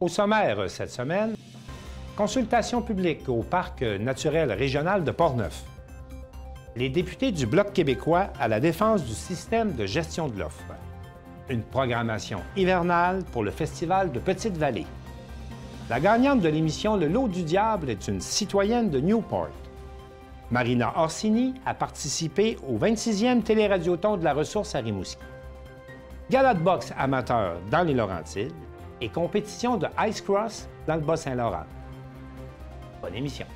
Au sommaire cette semaine, consultation publique au Parc naturel régional de Portneuf. Les députés du Bloc québécois à la défense du système de gestion de l'offre. Une programmation hivernale pour le Festival de Petite-Vallée. La gagnante de l'émission Le Lot du Diable est une citoyenne de Newport. Marina Orsini a participé au 26e Téléradioton de la ressource à Rimouski. Gala de boxe amateur dans les Laurentides et compétition de Ice Cross dans le Bas-Saint-Laurent. Bonne émission.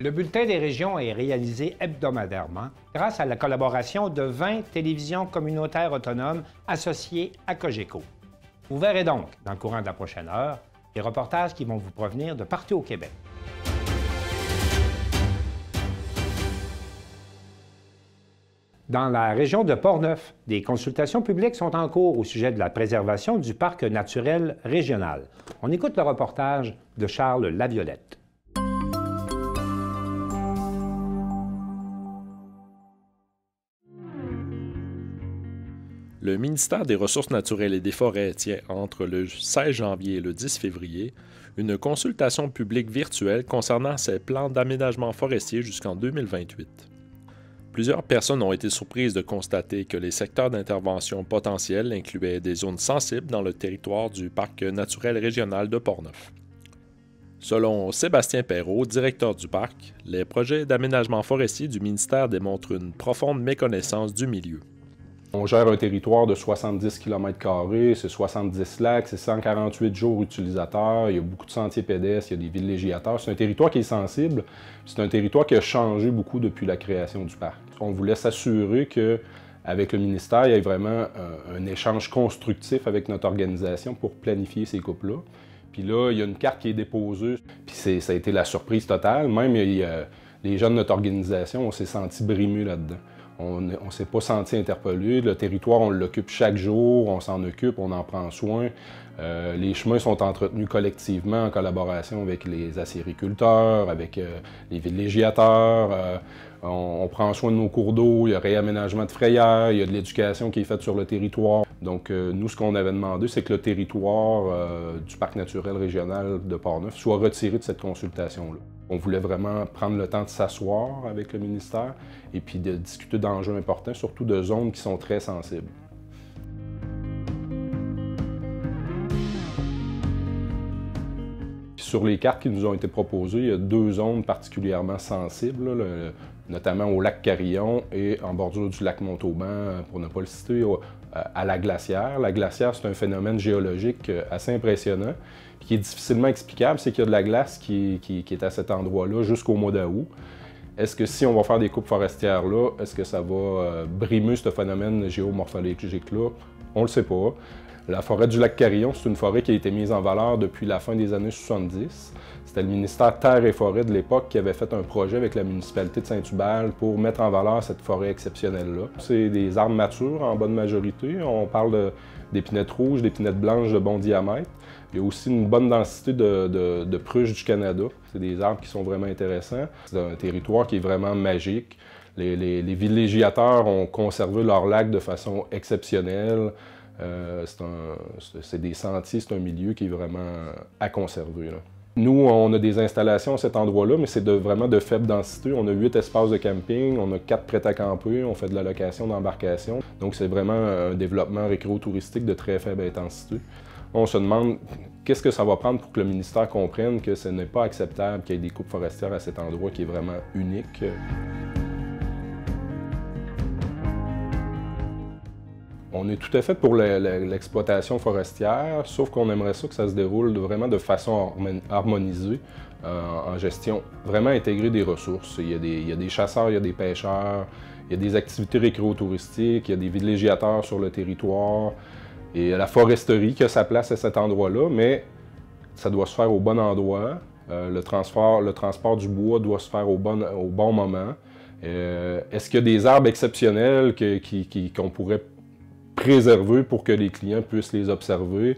Le Bulletin des régions est réalisé hebdomadairement grâce à la collaboration de 20 télévisions communautaires autonomes associées à Cogeco. Vous verrez donc, dans le courant de la prochaine heure, des reportages qui vont vous provenir de partout au Québec. Dans la région de Portneuf, des consultations publiques sont en cours au sujet de la préservation du parc naturel régional. On écoute le reportage de Charles Laviolette. Le ministère des Ressources naturelles et des Forêts tient entre le 16 janvier et le 10 février une consultation publique virtuelle concernant ses plans d'aménagement forestier jusqu'en 2028. Plusieurs personnes ont été surprises de constater que les secteurs d'intervention potentiels incluaient des zones sensibles dans le territoire du Parc naturel régional de Portneuf. Selon Sébastien Perrault, directeur du parc, les projets d'aménagement forestier du ministère démontrent une profonde méconnaissance du milieu. On gère un territoire de 70 km², c'est 70 lacs, c'est 148 jours utilisateurs, il y a beaucoup de sentiers pédestres, il y a des villégiateurs. C'est un territoire qui est sensible, c'est un territoire qui a changé beaucoup depuis la création du parc. On voulait s'assurer qu'avec le ministère, il y ait vraiment un échange constructif avec notre organisation pour planifier ces coupes-là. Puis là, il y a une carte qui est déposée, puis ça a été la surprise totale. Même les gens de notre organisation, on s'est sentis brimés là-dedans. On ne s'est pas senti interpellé. Le territoire, on l'occupe chaque jour, on s'en occupe, on en prend soin. Les chemins sont entretenus collectivement en collaboration avec les acériculteurs, avec les villégiateurs. On prend soin de nos cours d'eau, il y a réaménagement de frayères, il y a de l'éducation qui est faite sur le territoire. Donc, nous, ce qu'on avait demandé, c'est que le territoire du Parc naturel régional de Portneuf soit retiré de cette consultation-là. On voulait vraiment prendre le temps de s'asseoir avec le ministère et puis de discuter d'enjeux importants, surtout de zones qui sont très sensibles. Sur les cartes qui nous ont été proposées, il y a deux zones particulièrement sensibles, là, notamment au lac Carillon et en bordure du lac Montauban, pour ne pas le citer, à la glacière. La glacière, c'est un phénomène géologique assez impressionnant, qui est difficilement explicable, c'est qu'il y a de la glace qui est à cet endroit-là jusqu'au mois d'août. Est-ce que si on va faire des coupes forestières là, est-ce que ça va brimer ce phénomène géomorphologique-là? On ne le sait pas. La forêt du lac Carillon, c'est une forêt qui a été mise en valeur depuis la fin des années 70. C'était le ministère Terres et Forêts de l'époque qui avait fait un projet avec la municipalité de Saint-Hubal pour mettre en valeur cette forêt exceptionnelle-là. C'est des arbres matures en bonne majorité. On parle d'épinettes rouges, d'épinettes blanches de bon diamètre. Il y a aussi une bonne densité de pruches du Canada. C'est des arbres qui sont vraiment intéressants. C'est un territoire qui est vraiment magique. Les villégiateurs ont conservé leur lac de façon exceptionnelle. C'est des sentiers, c'est un milieu qui est vraiment à conserver, là. Nous, on a des installations à cet endroit-là, mais c'est vraiment de faible densité. On a 8 espaces de camping, on a 4 prêts à camper, on fait de la location d'embarcation. Donc, c'est vraiment un développement récréo-touristique de très faible intensité. On se demande qu'est-ce que ça va prendre pour que le ministère comprenne que ce n'est pas acceptable qu'il y ait des coupes forestières à cet endroit qui est vraiment unique. On est tout à fait pour l'exploitation forestière, sauf qu'on aimerait ça que ça se déroule vraiment de façon harmonisée, en gestion vraiment intégrée des ressources. Il y a des chasseurs, il y a des pêcheurs, il y a des activités récréo-touristiques, il y a des villégiateurs sur le territoire, et la foresterie qui a sa place à cet endroit-là, mais ça doit se faire au bon endroit. Le transport du bois doit se faire au bon moment. Est-ce qu'il y a des arbres exceptionnels qu'on pourrait préserver pour que les clients puissent les observer?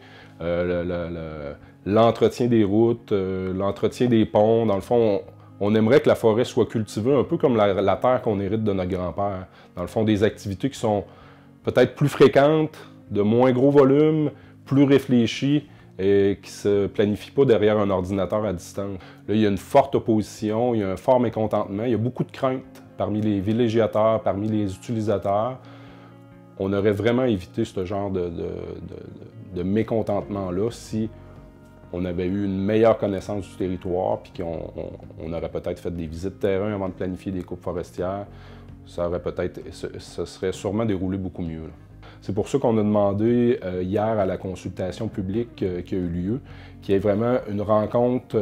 l'entretien des routes, l'entretien des ponts. Dans le fond, on aimerait que la forêt soit cultivée un peu comme la terre qu'on hérite de notre grand-père. Dans le fond, des activités qui sont peut-être plus fréquentes, de moins gros volume, plus réfléchies et qui ne se planifient pas derrière un ordinateur à distance. Là, il y a une forte opposition, il y a un fort mécontentement, il y a beaucoup de craintes parmi les villégiateurs, parmi les utilisateurs. On aurait vraiment évité ce genre de mécontentement-là si on avait eu une meilleure connaissance du territoire, puis qu'on aurait peut-être fait des visites de terrain avant de planifier des coupes forestières. Ça serait sûrement déroulé beaucoup mieux, là. C'est pour ça qu'on a demandé hier à la consultation publique qui a eu lieu, qu'il y ait vraiment une rencontre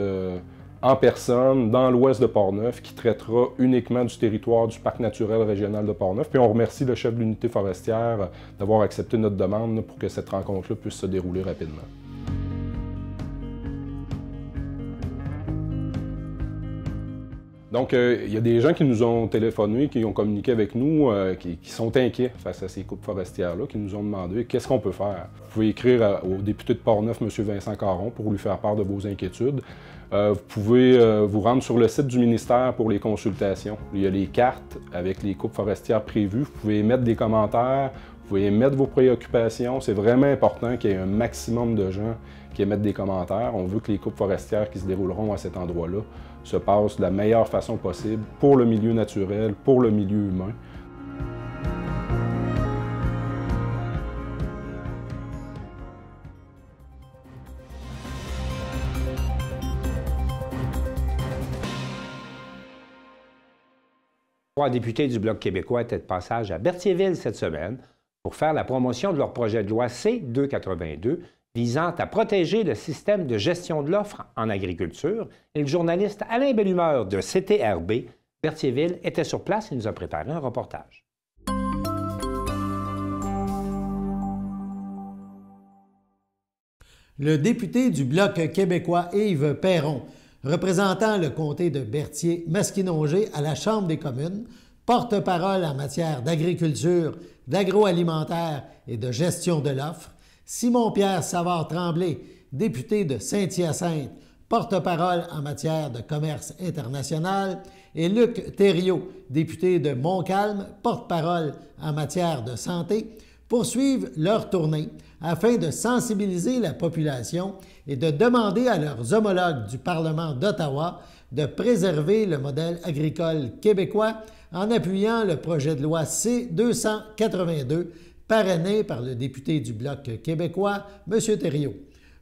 en personne dans l'ouest de Portneuf qui traitera uniquement du territoire du Parc naturel régional de Portneuf. Puis on remercie le chef de l'unité forestière d'avoir accepté notre demande pour que cette rencontre-là puisse se dérouler rapidement. Donc, il y a des gens qui nous ont téléphoné, qui ont communiqué avec nous, qui sont inquiets face à ces coupes forestières-là, qui nous ont demandé qu'est-ce qu'on peut faire. Vous pouvez écrire au député de Portneuf, M. Vincent Caron, pour lui faire part de vos inquiétudes. Vous pouvez vous rendre sur le site du ministère pour les consultations. Il y a les cartes avec les coupes forestières prévues. Vous pouvez émettre des commentaires, vous pouvez émettre vos préoccupations. C'est vraiment important qu'il y ait un maximum de gens qui émettent des commentaires. On veut que les coupes forestières qui se dérouleront à cet endroit-là se passent de la meilleure façon possible pour le milieu naturel, pour le milieu humain. Trois députés du Bloc québécois étaient de passage à Berthierville cette semaine pour faire la promotion de leur projet de loi C-282 visant à protéger le système de gestion de l'offre en agriculture. Et le journaliste Alain Bellumeur de CTRB Berthierville était sur place et nous a préparé un reportage. Le député du Bloc québécois Yves Perron, représentant le comté de Berthier-Masquinongé à la Chambre des communes, porte-parole en matière d'agriculture, d'agroalimentaire et de gestion de l'offre, Simon-Pierre Savard-Tremblay, député de Saint-Hyacinthe, porte-parole en matière de commerce international, et Luc Thériault, député de Montcalm, porte-parole en matière de santé, poursuivent leur tournée afin de sensibiliser la population et de demander à leurs homologues du Parlement d'Ottawa de préserver le modèle agricole québécois en appuyant le projet de loi C-282 parrainé par le député du Bloc québécois, M. Thériault.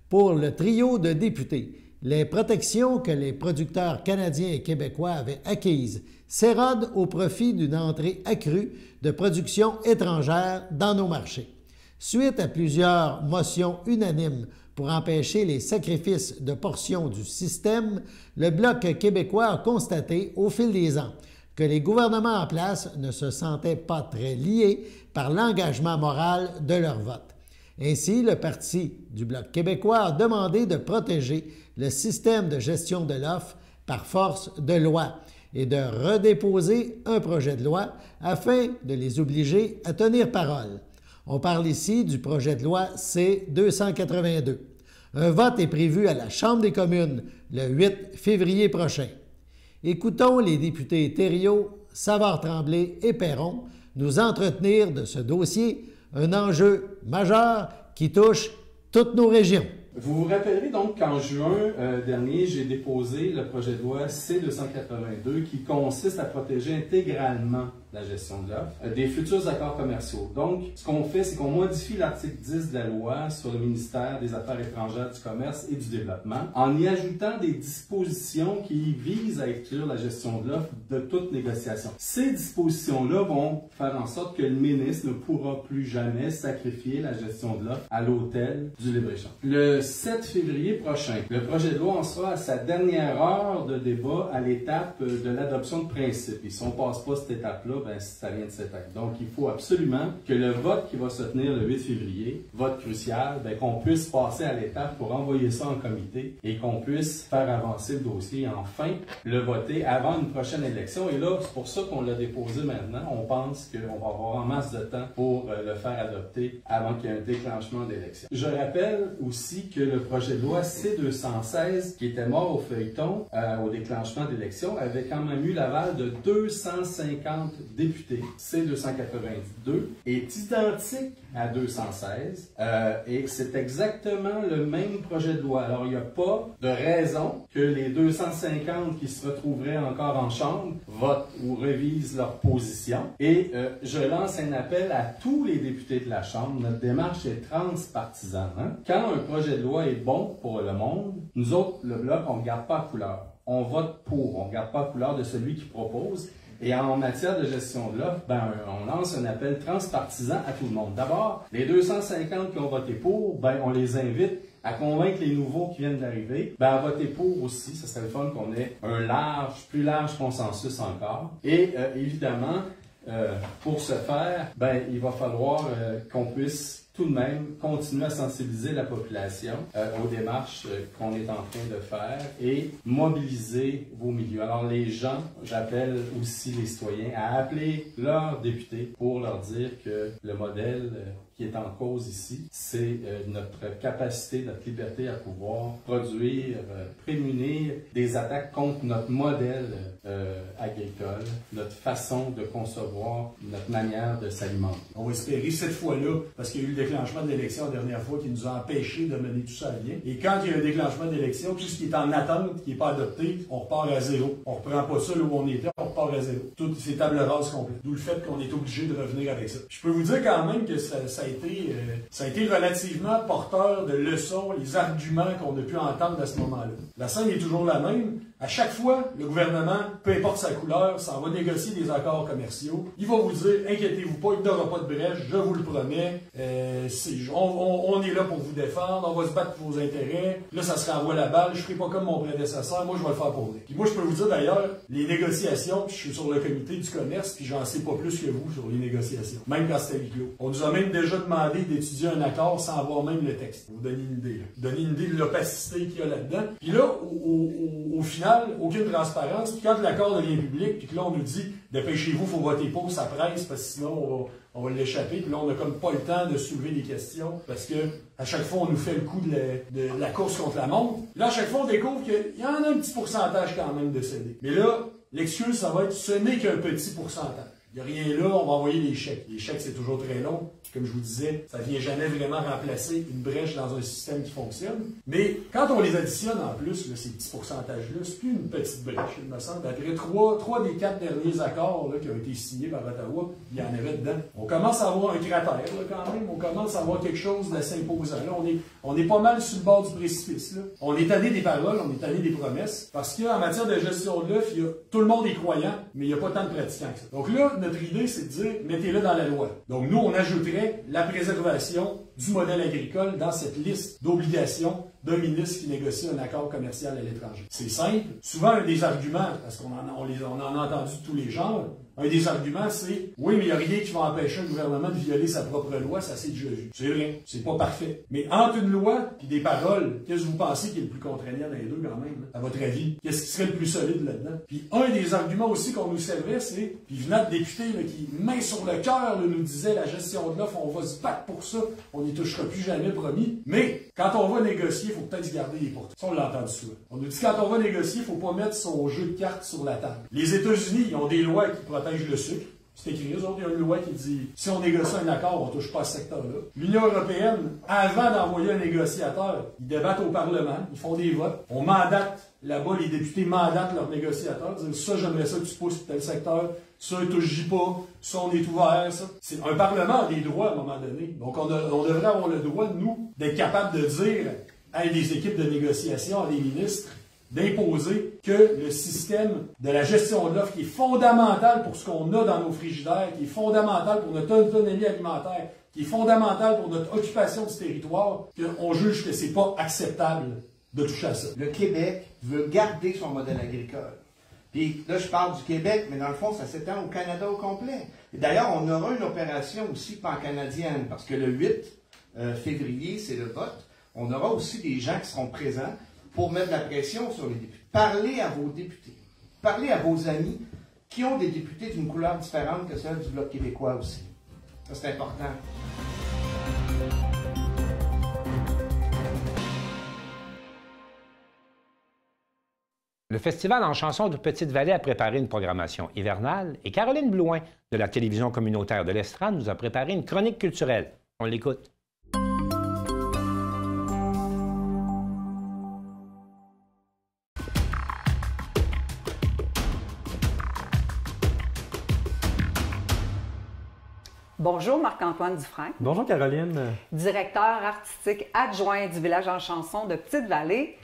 Pour le trio de députés, les protections que les producteurs canadiens et québécois avaient acquises s'érodent au profit d'une entrée accrue de production étrangère dans nos marchés. Suite à plusieurs motions unanimes pour empêcher les sacrifices de portions du système, le Bloc québécois a constaté au fil des ans que les gouvernements en place ne se sentaient pas très liés par l'engagement moral de leur vote. Ainsi, le Parti du Bloc québécois a demandé de protéger le système de gestion de l'offre par force de loi et de redéposer un projet de loi afin de les obliger à tenir parole. On parle ici du projet de loi C-282. Un vote est prévu à la Chambre des communes le 8 février prochain. Écoutons les députés Thériault, Savard-Tremblay et Perron nous entretenir de ce dossier, un enjeu majeur qui touche toutes nos régions. Vous vous rappellerez donc qu'en juin dernier, j'ai déposé le projet de loi C-282 qui consiste à protéger intégralement la gestion de l'offre des futurs accords commerciaux. Donc, ce qu'on fait, c'est qu'on modifie l'article 10 de la loi sur le ministère des Affaires étrangères, du Commerce et du Développement en y ajoutant des dispositions qui visent à exclure la gestion de l'offre de toute négociation. Ces dispositions-là vont faire en sorte que le ministre ne pourra plus jamais sacrifier la gestion de l'offre à l'autel du libre-échange. Le 7 février prochain, le projet de loi en sera à sa dernière heure de débat à l'étape de l'adoption de principes. Et si on ne passe pas cette étape-là, ben, ça vient de s'éteindre. Donc, il faut absolument que le vote qui va se tenir le 8 février, vote crucial, ben, qu'on puisse passer à l'étape pour envoyer ça en comité et qu'on puisse faire avancer le dossier et enfin le voter avant une prochaine élection. Et là, c'est pour ça qu'on l'a déposé maintenant. On pense qu'on va avoir en masse de temps pour le faire adopter avant qu'il y ait un déclenchement d'élection. Je rappelle aussi que le projet de loi C-216, qui était mort au feuilleton au déclenchement d'élection, avait quand même eu l'aval de 250 députés. C-282 est identique à 216 et c'est exactement le même projet de loi. Alors, il n'y a pas de raison que les 250 qui se retrouveraient encore en chambre votent ou révisent leur position. Et je lance un appel à tous les députés de la Chambre. Notre démarche est transpartisane. Hein? Quand un projet de loi est bon pour le monde, nous autres, le Bloc, on ne regarde pas la couleur. On vote pour. On ne regarde pas la couleur de celui qui propose. Et en matière de gestion de l'offre, ben, on lance un appel transpartisan à tout le monde. D'abord, les 250 qui ont voté pour, ben, on les invite à convaincre les nouveaux qui viennent d'arriver, ben, à voter pour aussi. Ça serait le fun qu'on ait un plus large consensus encore. Et évidemment, pour ce faire, ben, il va falloir qu'on puisse tout de même continuer à sensibiliser la population aux démarches qu'on est en train de faire et mobiliser vos milieux. Alors les gens, j'appelle aussi les citoyens à appeler leurs députés pour leur dire que le modèle qui est en cause ici, c'est notre capacité, notre liberté à pouvoir produire, prémunir des attaques contre notre modèle agricole, notre façon de concevoir, notre manière de s'alimenter. On va espérer cette fois-là, parce qu'il y a eu le déclenchement de l'élection la dernière fois qui nous a empêchés de mener tout ça à bien. Et quand il y a un déclenchement d'élection, tout ce qui est en attente, qui n'est pas adopté, on repart à zéro. On reprend pas ça là où on était, on repart à zéro. Toutes ces tables rases complètes. D'où le fait qu'on est obligé de revenir avec ça. Je peux vous dire quand même que ça a été relativement porteur de leçons, les arguments qu'on a pu entendre à ce moment-là. La scène est toujours la même. À chaque fois, le gouvernement, peu importe sa couleur, s'en va négocier des accords commerciaux. Il va vous dire, inquiétez-vous pas, il n'y aura pas de brèche, je vous le promets. On est là pour vous défendre, on va se battre pour vos intérêts. Là, ça se renvoie la balle, je ne ferai pas comme mon prédécesseur, moi je vais le faire pour vous. Puis moi, je peux vous dire d'ailleurs, les négociations, je suis sur le comité du commerce, puis j'en sais pas plus que vous sur les négociations, même quand c'était huis clos. On nous a même déjà demandé d'étudier un accord sans avoir même le texte. Vous donner une idée. Donner une idée de l'opacité qu'il y a là-dedans. Puis là, au final, aucune transparence. Puis quand l'accord devient public, puis que là, on nous dit, dépêchez-vous, il faut voter pour, ça presse, parce que sinon, on va l'échapper. Puis là, on n'a comme pas le temps de soulever des questions, parce que à chaque fois, on nous fait le coup de la course contre la montre. Là, à chaque fois, on découvre qu'il y en a un petit pourcentage quand même de cédés. Mais là, l'excuse, ça va être, ce n'est qu'un petit pourcentage. Il n'y a rien là, on va envoyer les chèques. Les chèques, c'est toujours très long. Comme je vous disais, ça ne vient jamais vraiment remplacer une brèche dans un système qui fonctionne. Mais quand on les additionne en plus, là, ces petits pourcentages-là, c'est plus une petite brèche, il me semble. Après 3 des 4 derniers accords là, qui ont été signés par Ottawa, il y en avait dedans. On commence à avoir un cratère là, quand même. On commence à avoir quelque chose d'assez imposant. Là, on est pas mal sur le bord du précipice. Là. On est tanné des paroles, on est tanné des promesses. Parce qu'en matière de gestion de l'œuf, tout le monde est croyant, mais il n'y a pas tant de pratiquants que ça. Donc là, notre idée, c'est de dire, mettez-le dans la loi. Donc nous, on ajouterait la préservation du modèle agricole dans cette liste d'obligations d'un ministre qui négocie un accord commercial à l'étranger. C'est simple. Souvent, un des arguments, parce qu'on en a entendu de tous les genres, un des arguments, c'est « Oui, mais il n'y a rien qui va empêcher un gouvernement de violer sa propre loi, ça c'est déjà vu. » C'est rien. C'est pas parfait. Mais entre une loi et des paroles, qu'est-ce que vous pensez qui est le plus contraignant dans les deux quand même, à votre avis? Qu'est-ce qui serait le plus solide là-dedans? Puis un des arguments aussi qu'on nous servait, c'est, puis venant de députés là, qui, main sur le cœur, nous disaient la gestion de l'offre, on va se battre pour ça, on n'y touchera plus jamais, promis. Mais quand on va négocier, il faut peut-être se garder les portes. Ça, on l'a entendu souvent. On nous dit quand on va négocier, il ne faut pas mettre son jeu de cartes sur la table. Les États-Unis, ils ont des lois qui protègent le sucre. C'est écrit, eux autres, il y a une loi qui dit si on négocie un accord, on ne touche pas à ce secteur-là. L'Union européenne, avant d'envoyer un négociateur, ils débattent au Parlement, ils font des votes. On mandate, là-bas, les députés mandatent leurs négociateurs, disent ça, j'aimerais ça que tu pousses tel secteur, ça, touche pas, ça, on est ouvert, ça. C'est un Parlement a des droits à un moment donné. Donc, on devrait avoir le droit, nous, d'être capable de dire à des équipes de négociation, à des ministres, d'imposer que le système de la gestion de l'offre, qui est fondamental pour ce qu'on a dans nos frigidaires, qui est fondamental pour notre autonomie alimentaire, qui est fondamental pour notre occupation du territoire, qu'on juge que c'est pas acceptable de toucher à ça. Le Québec veut garder son modèle agricole. Puis là, je parle du Québec, mais dans le fond, ça s'étend au Canada au complet. Et d'ailleurs, on aura une opération aussi pan-canadienne, parce que le 8 février, c'est le vote. On aura aussi des gens qui seront présents pour mettre de la pression sur les députés. Parlez à vos députés. Parlez à vos amis qui ont des députés d'une couleur différente que celle du Bloc québécois aussi. Ça, c'est important. Le Festival en chansons de Petite-Vallée a préparé une programmation hivernale et Caroline Blouin de la télévision communautaire de l'Estrade nous a préparé une chronique culturelle. On l'écoute. Bonjour Marc-Antoine Dufresne. Bonjour Caroline. Directeur artistique adjoint du Village en chanson de Petite-Vallée.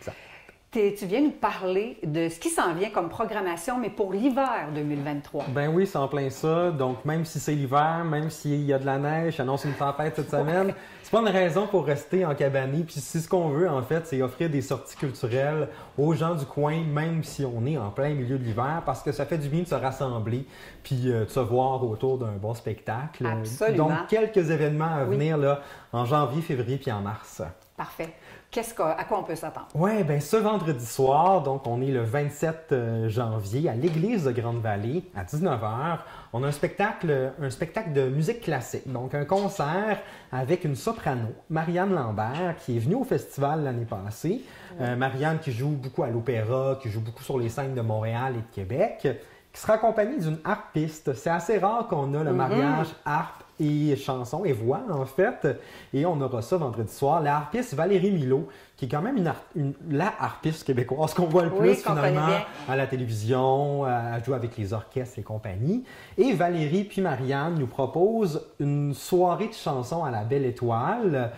Tu viens nous parler de ce qui s'en vient comme programmation, mais pour l'hiver 2023. Ben oui, c'est en plein ça. Donc, même si c'est l'hiver, même s'il y a de la neige, annonce une tempête cette semaine, c'est pas une raison pour rester en cabané. Puis si ce qu'on veut, en fait, c'est offrir des sorties culturelles aux gens du coin, même si on est en plein milieu de l'hiver, parce que ça fait du bien de se rassembler puis de se voir autour d'un bon spectacle. Absolument. Donc, quelques événements à venir là, en janvier, février puis en mars. Parfait. À quoi on peut s'attendre? Oui, bien, ce vendredi soir, donc on est le 27 janvier, à l'église de Grande-Vallée, à 19h, on a un spectacle de musique classique, donc un concert avec une soprano, Marianne Lambert, qui est venue au festival l'année passée. Marianne qui joue beaucoup à l'opéra, qui joue beaucoup sur les scènes de Montréal et de Québec, qui sera accompagnée d'une harpiste. C'est assez rare qu'on a le mariage harpe et chansons et voix, en fait. Et on aura ça vendredi soir. La harpiste Valérie Milot, qui est quand même la harpiste québécoise qu'on voit le plus finalement à la télévision, à jouer avec les orchestres et compagnie. Et Valérie puis Marianne nous proposent une soirée de chansons à la Belle Étoile.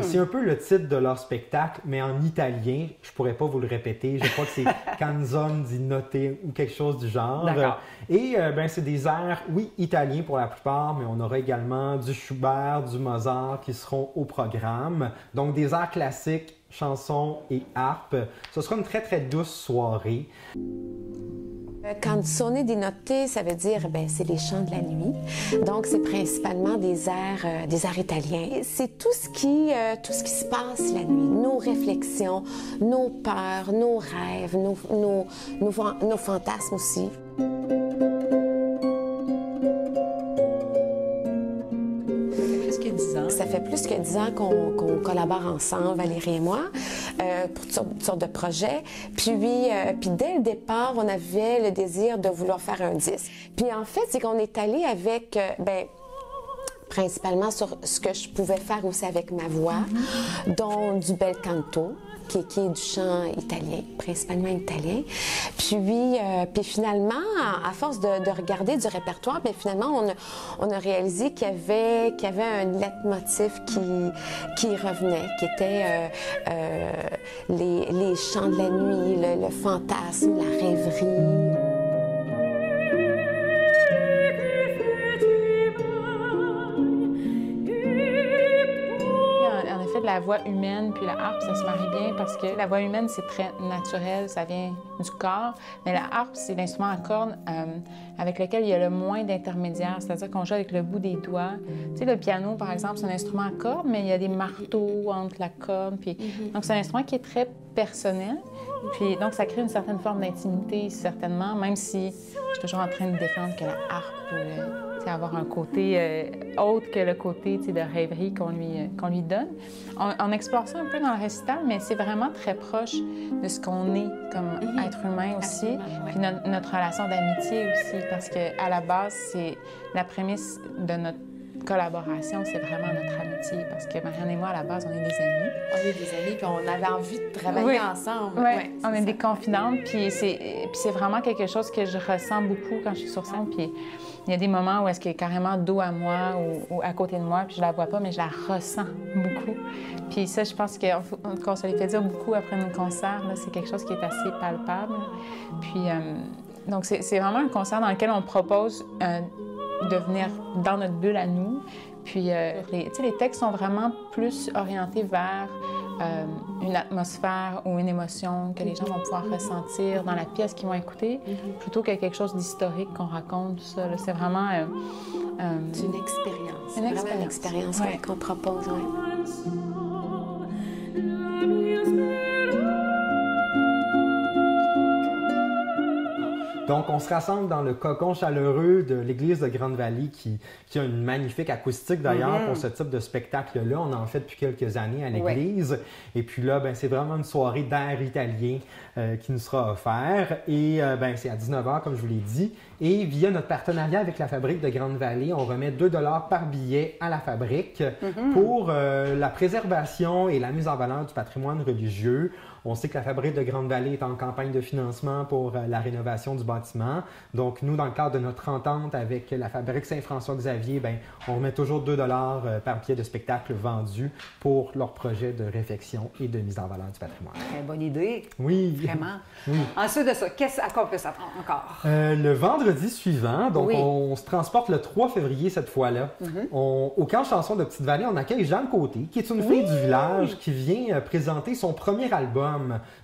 C'est un peu le titre de leur spectacle, mais en italien. Je pourrais pas vous le répéter. Je crois que c'est Canzone di Notte ou quelque chose du genre. Et c'est des airs, oui, italiens pour la plupart, mais on aura également du Schubert, du Mozart qui seront au programme. Donc des airs classiques, chansons et harpe. Ce sera une très, très douce soirée. Canzone di Notte, ça veut dire, c'est les chants de la nuit. Donc, c'est principalement des airs italiens. C'est tout ce qui se passe la nuit. Nos réflexions, nos peurs, nos rêves, nos fantasmes aussi. Ça fait plus que 10 ans qu'on collabore ensemble, Valérie et moi, pour toutes sortes de projets. Puis dès le départ, on avait le désir de vouloir faire un disque. Puis en fait, c'est qu'on est allé avec, principalement sur ce que je pouvais faire aussi avec ma voix, dont du bel canto, qui est du chant italien, principalement italien. Puis finalement, à force de regarder du répertoire, finalement, on a réalisé qu'il y avait un leitmotiv qui revenait, qui était les chants de la nuit, le fantasme, la rêverie. La voix humaine puis la harpe, ça se marie bien parce que la voix humaine, c'est très naturel, ça vient du corps, mais la harpe, c'est l'instrument à cordes avec lequel il y a le moins d'intermédiaires, c'est-à-dire qu'on joue avec le bout des doigts. Tu sais, le piano, par exemple, c'est un instrument à cordes, mais il y a des marteaux entre la corde, puis donc c'est un instrument qui est très personnel, puis donc ça crée une certaine forme d'intimité, certainement, même si je suis toujours en train de défendre que la harpe avoir un côté autre que le côté de rêverie qu'on lui donne. On explore ça un peu dans le récital, mais c'est vraiment très proche de ce qu'on est comme être humain aussi, puis notre relation d'amitié aussi, parce qu'à la base, c'est la prémisse de notre collaboration, c'est vraiment notre amitié, parce que Marianne et moi, à la base, on est des amis. On est des amis, puis on avait envie de travailler ensemble. Oui, on est des confidentes, puis c'est vraiment quelque chose que je ressens beaucoup quand je suis sur scène, puis il y a des moments où est-ce qu'elle est carrément dos à moi ou à côté de moi, puis je la vois pas, mais je la ressens beaucoup. Puis ça, je pense qu'on se les fait dire beaucoup après nos concerts, c'est quelque chose qui est assez palpable. Puis, donc, c'est vraiment un concert dans lequel on propose de venir dans notre bulle à nous. Puis les textes sont vraiment plus orientés vers une atmosphère ou une émotion que les gens vont pouvoir ressentir dans la pièce qu'ils vont écouter, plutôt que quelque chose d'historique qu'on raconte, tout ça. C'est vraiment... c'est une expérience. Une vraiment une expérience qu'on propose, Donc, on se rassemble dans le cocon chaleureux de l'église de Grande-Vallée qui a une magnifique acoustique d'ailleurs pour ce type de spectacle-là. On en fait depuis quelques années à l'église. Et puis là, c'est vraiment une soirée d'air italien qui nous sera offert. Et c'est à 19h, comme je vous l'ai dit. Et via notre partenariat avec la Fabrique de Grande-Vallée, on remet 2 $ par billet à la Fabrique pour la préservation et la mise en valeur du patrimoine religieux. On sait que la Fabrique de Grande-Vallée est en campagne de financement pour la rénovation du bâtiment. Donc, nous, dans le cadre de notre entente avec la Fabrique Saint-François-Xavier, on remet toujours 2 $, par billet de spectacle vendu pour leur projet de réfection et de mise en valeur du patrimoine. Très bonne idée. Oui. Vraiment. Oui. Ensuite de ça, à quoi on peut s'attendre encore? Le vendredi suivant, donc on se transporte le 3 février cette fois-là. Au camp Chanson de Petite-Vallée, on accueille Jeanne Côté, qui est une fille du village qui vient présenter son premier album.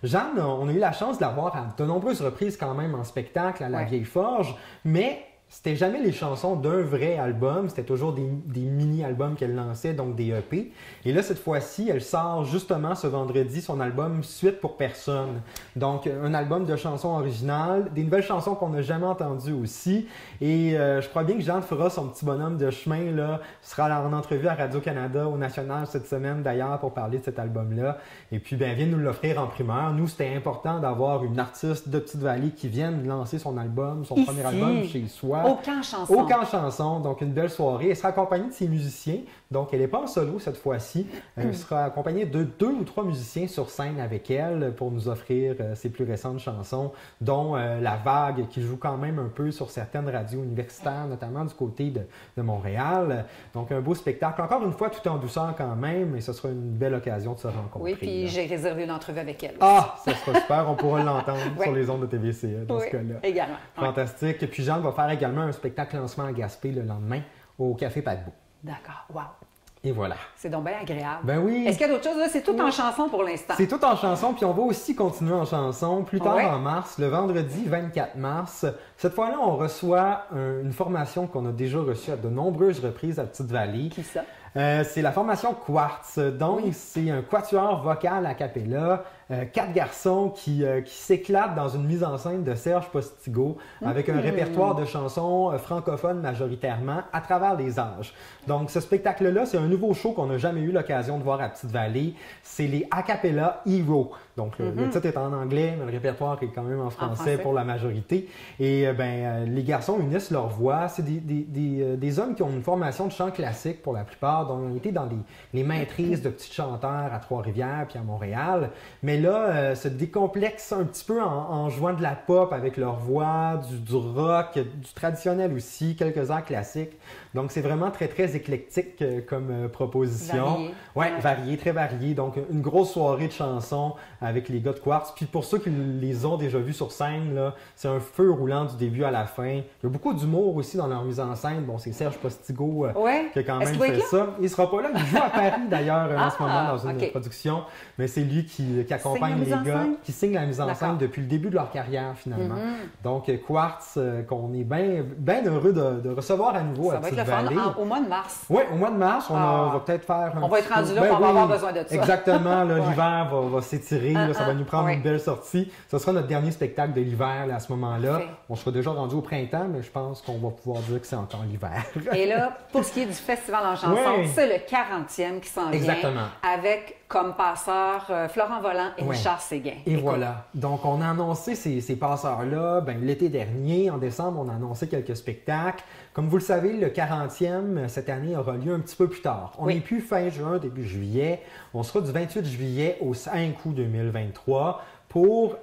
Jeanne, on a eu la chance de la voir à de nombreuses reprises quand même en spectacle à la Vieille Forge, mais c'était jamais les chansons d'un vrai album, c'était toujours des mini-albums qu'elle lançait, donc des EP. Et là, cette fois-ci, elle sort justement ce vendredi son album Suite pour personne. Donc, un album de chansons originales, des nouvelles chansons qu'on n'a jamais entendues aussi. Et je crois bien que Jeanne fera son petit bonhomme de chemin, là, sera en entrevue à Radio-Canada, au National cette semaine d'ailleurs, pour parler de cet album-là. Et puis, elle vient nous l'offrir en primeur. Nous, c'était important d'avoir une artiste de Petite-Vallée qui vienne lancer son album, son premier album chez soi. Au camp Chanson. Au camp Chanson, donc une belle soirée. Elle sera accompagnée de ses musiciens, donc elle n'est pas en solo cette fois-ci. Elle sera accompagnée de 2 ou 3 musiciens sur scène avec elle pour nous offrir ses plus récentes chansons, dont La Vague, qui joue quand même un peu sur certaines radios universitaires, notamment du côté de Montréal. Donc un beau spectacle. Encore une fois, tout en douceur quand même, et ce sera une belle occasion de se rencontrer. Oui, puis j'ai réservé une entrevue avec elle aussi. Ah, ça sera super. On pourra l'entendre sur les ondes de TVCA dans ce cas-là. Également. Fantastique. Et puis Jeanne va faire également un spectacle lancement à Gaspé le lendemain au Café Paquebot. D'accord. Wow. Et voilà. C'est donc bien agréable. Ben oui. Est-ce qu'il y a d'autres choses? C'est tout en chanson pour l'instant. C'est tout en chanson, puis on va aussi continuer en chanson plus tard en mars, le vendredi 24 mars. Cette fois-là, on reçoit une formation qu'on a déjà reçue à de nombreuses reprises à Petite-Vallée. Qui ça? C'est la formation Quartz. Donc, c'est un quatuor vocal a cappella, 4 garçons qui s'éclatent dans une mise en scène de Serge Postigo avec un répertoire de chansons francophones majoritairement à travers les âges. Donc, ce spectacle-là, c'est un nouveau show qu'on n'a jamais eu l'occasion de voir à Petite-Vallée. C'est les a cappella Hero. Donc, le titre est en anglais, mais le répertoire est quand même en français pour la majorité. Et les garçons unissent leur voix. C'est des hommes qui ont une formation de chant classique pour la plupart, dont ils ont été dans les maîtrises de petits chanteurs à Trois-Rivières puis à Montréal. Mais là, se décomplexent un petit peu en jouant de la pop avec leur voix, du rock, du traditionnel aussi, quelques airs classiques. Donc, c'est vraiment très, très éclectique comme proposition. Varié. Ouais, varié, très varié. Donc, une grosse soirée de chansons avec les gars de Quartz. Puis pour ceux qui les ont déjà vus sur scène, là, c'est un feu roulant du début à la fin. Il y a beaucoup d'humour aussi dans leur mise en scène. Bon, c'est Serge Postigo qui a quand même fait ça. Il sera pas là. Il joue à Paris d'ailleurs en ce moment dans une production. Mais c'est lui qui accompagne les gars, qui signe la mise en scène depuis le début de leur carrière finalement. Donc Quartz, qu'on est bien heureux de recevoir à nouveau à Petite-Vallée. Au mois de mars. Oui, au mois de mars, on va peut-être faire on va être rendu là, on va avoir besoin de ça. Exactement, l'hiver va s'étirer, ça va nous prendre une belle sortie. Ce sera notre dernier spectacle de l'hiver à ce moment-là. On sera déjà rendu au printemps, mais je pense qu'on va pouvoir dire que c'est encore l'hiver. Et là, pour ce qui est du Festival en chanson, c'est le 40e qui s'en vient. Avec comme passeurs Florent Volant et Richard Séguin. Et voilà. Donc, on a annoncé ces passeurs-là l'été dernier. En décembre, on a annoncé quelques spectacles. Comme vous le savez, le 40e cette année aura lieu un petit peu plus tard. On n'est plus fin juin, début juillet. On sera du 28 juillet au 5 août 2023 pour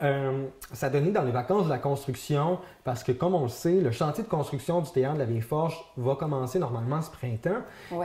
s'adonner dans les vacances de la construction parce que, comme on le sait, le chantier de construction du Théâtre de la Vieille Forge va commencer normalement ce printemps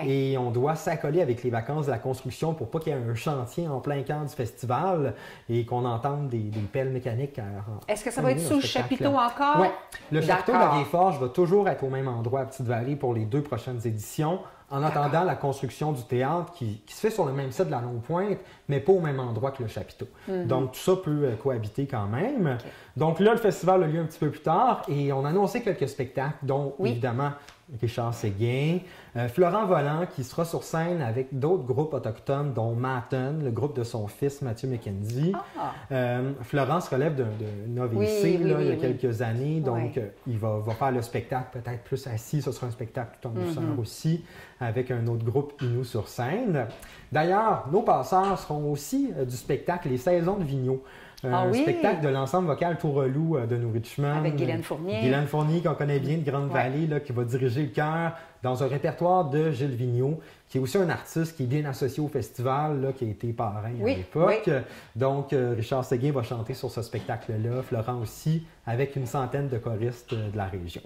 et on doit s'accoler avec les vacances de la construction pour pas qu'il y ait un chantier en plein cœur du festival et qu'on entende des pelles mécaniques. Est-ce que ça va être sous le chapiteau encore? Oui. Le chapiteau de la Vieille Forge va toujours être au même endroit à Petite-Vallée pour les 2 prochaines éditions. en attendant la construction du théâtre qui se fait sur le même site de la Longue-Pointe, mais pas au même endroit que le chapiteau. Donc, tout ça peut cohabiter quand même. Okay. Donc là, le festival a lieu un petit peu plus tard et on a annoncé quelques spectacles, dont évidemment Richard Séguin, Florent Volant qui sera sur scène avec d'autres groupes autochtones, dont Maton, le groupe de son fils Mathieu McKenzie. Florent se relève d'un AVC il y a quelques années, donc il va faire le spectacle peut-être plus assis, ce sera un spectacle tout en douceur aussi, avec un autre groupe Innu sur scène. D'ailleurs, nos passeurs seront aussi du spectacle Les Saisons de Vigneault. Spectacle de l'ensemble vocal Tourelou de New Richmond. Avec Guylaine Fournier. Guylaine Fournier, qu'on connaît bien de Grande-Vallée, qui va diriger le chœur dans un répertoire de Gilles Vigneault, qui est aussi un artiste qui est bien associé au festival, qui a été parrain à l'époque. Donc, Richard Séguin va chanter sur ce spectacle-là, Florent aussi, avec une centaine de choristes de la région.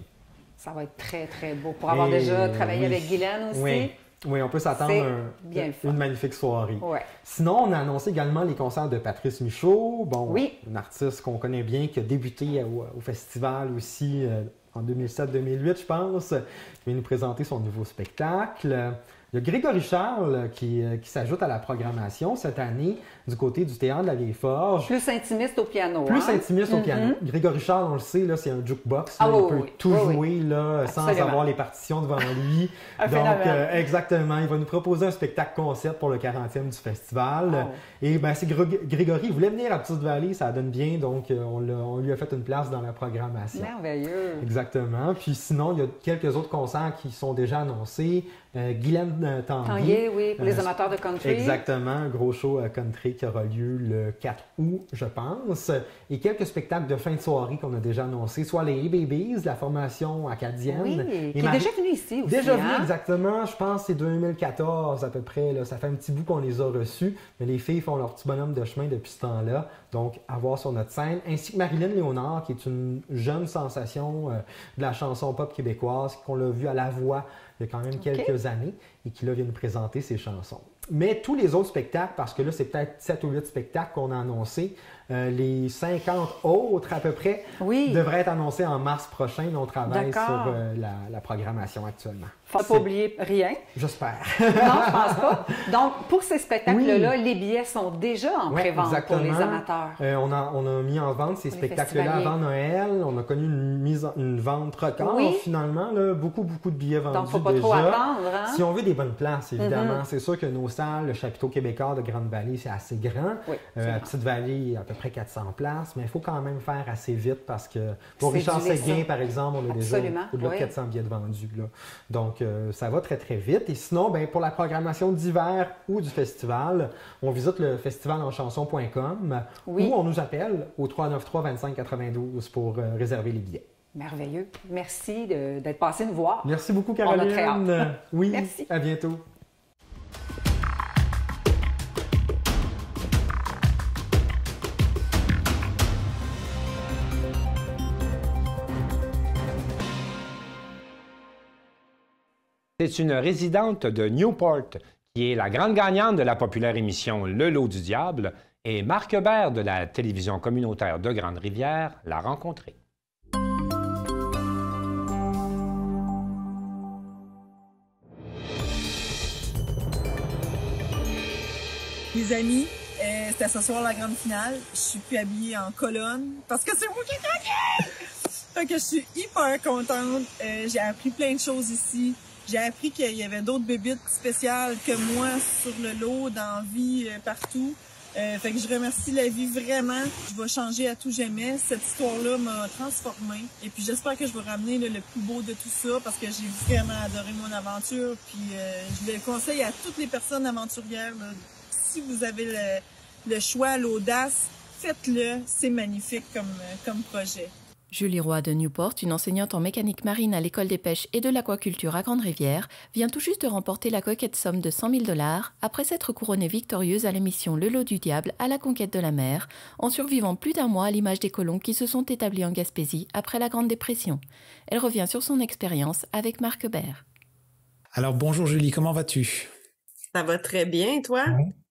Ça va être très, très beau. Pour avoir déjà travaillé avec Guylaine aussi. Oui, on peut s'attendre à une magnifique soirée. Sinon, on a annoncé également les concerts de Patrice Michaud, un artiste qu'on connaît bien, qui a débuté au festival aussi en 2007-2008, je pense, qui vient nous présenter son nouveau spectacle. Il y a Grégory Charles qui s'ajoute à la programmation cette année du côté du Théâtre de la Vieille Forge. Plus intimiste au piano. Intimiste au piano. Grégory Charles, on le sait, c'est un jukebox. Il peut tout jouer sans avoir les partitions devant lui. Donc, exactement. Il va nous proposer un spectacle concept pour le 40e du festival. Et c'est Grégory, il voulait venir à Petite-Vallée, ça donne bien, donc on lui a fait une place dans la programmation. Merveilleux. Exactement. Puis sinon, il y a quelques autres concerts qui sont déjà annoncés. Guylaine Tanguay, pour les amateurs de country. Exactement, un gros show country qui aura lieu le 4 août, je pense. Et quelques spectacles de fin de soirée qu'on a déjà annoncés, soit les Hey Babies, la formation acadienne. Qui est déjà venu ici aussi. Déjà venu, exactement. Je pense que c'est 2014 à peu près. Là. Ça fait un petit bout qu'on les a reçus. Mais les filles font leur petit bonhomme de chemin depuis ce temps-là. Donc, à voir sur notre scène. Ainsi que Marilyn Léonard, qui est une jeune sensation de la chanson pop québécoise, qu'on l'a vue à la voix il y a quand même quelques années et qui là vient nous présenter ses chansons. Mais tous les autres spectacles, parce que là, c'est peut-être 7 ou 8 spectacles qu'on a annoncés, les 50 autres à peu près devraient être annoncés en mars prochain. On travaille sur la programmation actuellement. Faut pas oublier rien. J'espère. Non, je pense pas. Donc, pour ces spectacles-là, les billets sont déjà en pré-vente pour les amateurs. On a mis en vente ces spectacles-là avant Noël. On a connu une vente record. Finalement, là, beaucoup de billets vendus. Donc, il ne faut pas trop attendre. Hein? Si on veut des bonnes places, évidemment. C'est sûr que nos salles, le chapiteau québécois de Grande-Vallée, c'est assez grand. À Petite-Vallée, à peu près 400 places. Mais il faut quand même faire assez vite parce que pour Richard Séguin, par exemple, on a déjà au-delà de 400 billets de vendus. Là. Donc, ça va très, très vite. Et sinon, pour la programmation d'hiver ou du festival, on visite le festivalanchanson.com ou on nous appelle au 393-2592 pour réserver les billets. Merveilleux. Merci d'être passé nous voir. Merci beaucoup, Caroline. On a très hâte. Oui, merci. À bientôt. C'est une résidente de Newport qui est la grande gagnante de la populaire émission Le Lot du Diable et Marc Hébert de la télévision communautaire de Grande-Rivière l'a rencontrée. Les amis, c'était ce soir la grande finale. Je suis plus habillée en colonne parce que c'est moi qui ai gagné! Fait que je suis hyper contente. J'ai appris plein de choses ici. J'ai appris qu'il y avait d'autres bébites spéciales que moi sur le lot, dans la vie, partout. Fait que je remercie la vie vraiment. Je vais changer à tout jamais. Cette histoire-là m'a transformée. Et puis j'espère que je vais ramener le plus beau de tout ça parce que j'ai vraiment adoré mon aventure. Puis je le conseille à toutes les personnes aventurières. Là. Si vous avez le choix, l'audace, faites-le. C'est magnifique comme projet. Julie Roy de Newport, une enseignante en mécanique marine à l'École des pêches et de l'aquaculture à Grande-Rivière, vient tout juste de remporter la coquette somme de 100 000 $ après s'être couronnée victorieuse à l'émission Le Lot du Diable à la conquête de la mer, en survivant plus d'1 mois à l'image des colons qui se sont établis en Gaspésie après la Grande Dépression. Elle revient sur son expérience avec Marc Hébert. Alors bonjour Julie, comment vas-tu? Ça va très bien, toi?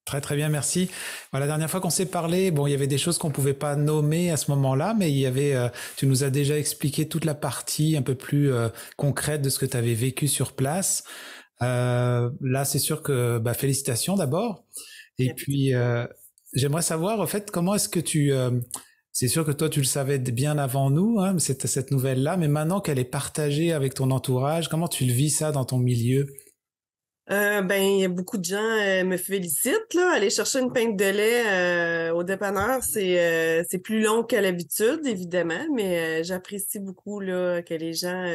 Très très bien, merci. La dernière fois qu'on s'est parlé, il y avait des choses qu'on pouvait pas nommer à ce moment-là, mais il y avait, tu nous as déjà expliqué toute la partie un peu plus concrète de ce que tu avais vécu sur place. Là, c'est sûr que félicitations d'abord. Et puis, j'aimerais savoir, en fait, comment est-ce que c'est sûr que toi, tu le savais bien avant nous, hein, cette nouvelle-là, mais maintenant qu'elle est partagée avec ton entourage, comment tu le vis ça dans ton milieu? Il y a beaucoup de gens me félicitent, là. Aller chercher une pinte de lait au dépanneur, c'est plus long qu'à l'habitude, évidemment, mais j'apprécie beaucoup là, que les gens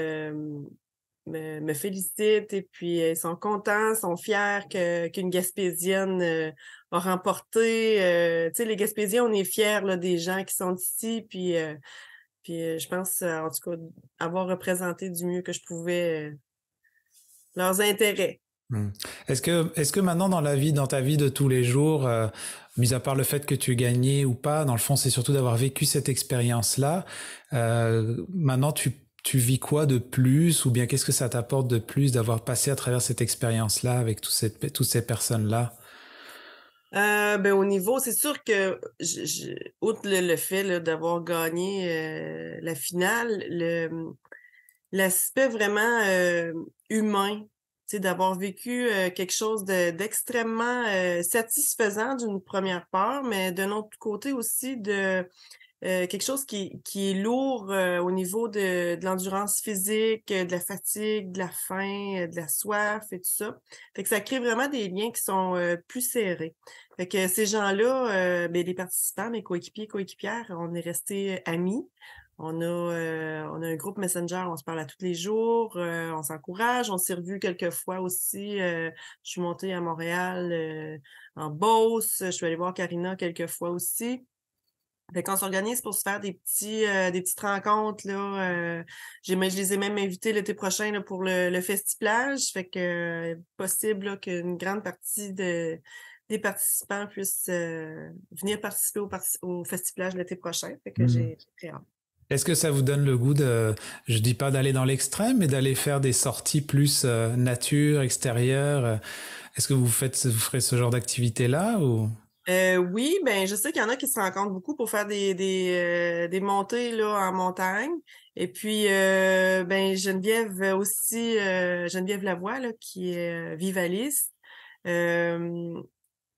me félicitent et puis ils sont contents, sont fiers qu'une Gaspésienne a remporté. Tu sais, les Gaspésiens, on est fiers là, des gens qui sont ici, puis je pense, en tout cas, avoir représenté du mieux que je pouvais leurs intérêts. Est-ce que maintenant dans ta vie de tous les jours, mis à part le fait que tu gagnais ou pas, dans le fond, c'est surtout d'avoir vécu cette expérience-là. Maintenant, tu vis quoi de plus, ou bien qu'est-ce que ça t'apporte de plus d'avoir passé à travers cette expérience-là avec toutes ces personnes-là? Au niveau, c'est sûr que outre le fait là, d'avoir gagné la finale, l'aspect vraiment humain, d'avoir vécu quelque chose d'extrêmement satisfaisant d'une première part, mais d'un autre côté aussi de quelque chose qui est lourd au niveau de l'endurance physique, de la fatigue, de la faim, de la soif et tout ça. Fait que ça crée vraiment des liens qui sont plus serrés. Fait que ces gens-là, les participants, mes coéquipiers, coéquipières, on est restés amis. On a un groupe Messenger, on se parle à tous les jours, on s'encourage, on s'est revus quelques fois aussi. Je suis montée à Montréal en Beauce, je suis allée voir Karina quelques fois aussi. Fait qu'on s'organise pour se faire des petites rencontres, là. Je les ai même invités l'été prochain là, pour le Festiplage. Fait que possible là, qu'une grande partie des participants puissent venir participer au Festiplage l'été prochain. Fait que j'ai très hâte. Est-ce que ça vous donne le goût je dis pas d'aller dans l'extrême, mais d'aller faire des sorties plus nature, extérieure? Est-ce que vous ferez ce genre d'activité-là ou? Oui, je sais qu'il y en a qui se rencontrent beaucoup pour faire des montées là, en montagne. Et puis, Geneviève aussi, Geneviève Lavoie, là, qui est vivaliste. Elle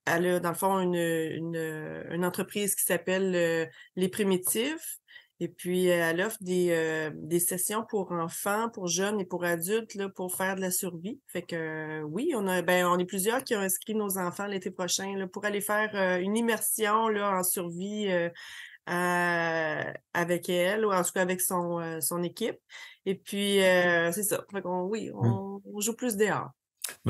a, dans le fond, une entreprise qui s'appelle Les Primitifs. Et puis, elle offre des sessions pour enfants, pour jeunes et pour adultes là, pour faire de la survie. Fait que oui, on est plusieurs qui ont inscrit nos enfants l'été prochain là, pour aller faire une immersion là, en survie avec elle, ou en tout cas avec son équipe. Et puis, c'est ça. Fait qu'on, oui, on joue plus dehors.